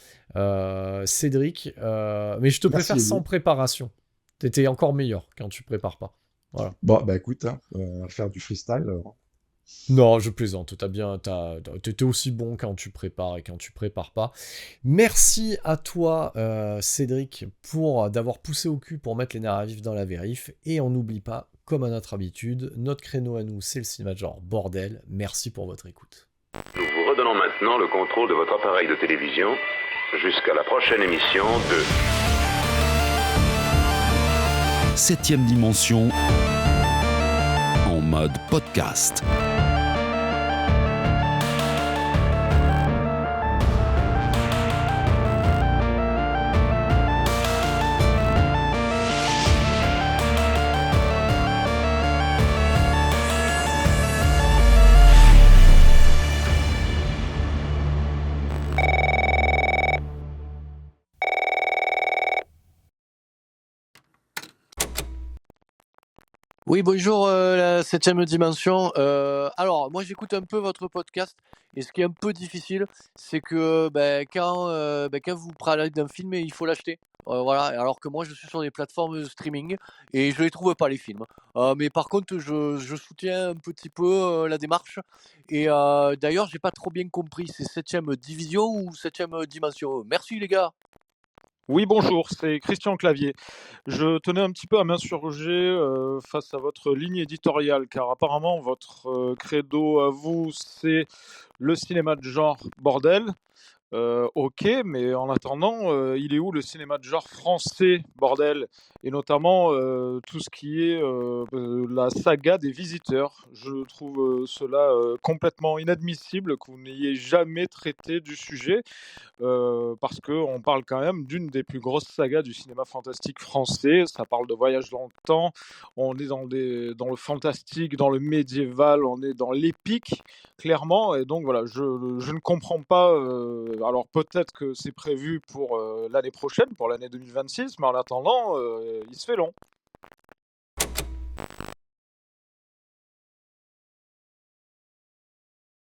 Cédric, mais je te préfère sans préparation. T'étais encore meilleur quand tu prépares pas. Voilà. Bon, bah écoute, hein, on va faire du freestyle. Alors. Non, je plaisante. T'es aussi bon quand tu prépares et quand tu prépares pas. Merci à toi, Cédric, pour d'avoir poussé au cul pour mettre les nerfs à vif dans la vérif. Et on n'oublie pas, comme à notre habitude, notre créneau à nous, c'est le cinéma de genre bordel. Merci pour votre écoute. Nous vous redonnons maintenant le contrôle de votre appareil de télévision jusqu'à la prochaine émission de Septième dimension en mode podcast. Oui, bonjour, la septième dimension. Alors, moi, j'écoute un peu votre podcast, et ce qui est un peu difficile, c'est que quand vous parlez d'un film, il faut l'acheter. Voilà, alors que moi, je suis sur des plateformes de streaming et je les trouve pas, les films. Mais par contre, je soutiens un petit peu la démarche. Et d'ailleurs, j'ai pas trop bien compris, c'est septième division ou septième dimension? Merci, les gars. Oui, bonjour, c'est Christian Clavier. Je tenais un petit peu à m'insurger face à votre ligne éditoriale, car apparemment votre credo à vous, c'est le cinéma de genre bordel. OK, mais en attendant, il est où le cinéma de genre français, bordel? Et notamment, tout ce qui est, la saga des Visiteurs. Je trouve, cela, complètement inadmissible que vous n'ayez jamais traité du sujet, parce qu'on parle quand même d'une des plus grosses sagas du cinéma fantastique français. Ça parle de voyage dans le temps, on est dans le fantastique, dans le médiéval, on est dans l'épique, clairement. Et donc voilà, je ne comprends pas. Alors peut-être que c'est prévu pour l'année prochaine, pour l'année 2026, mais en attendant, il se fait long.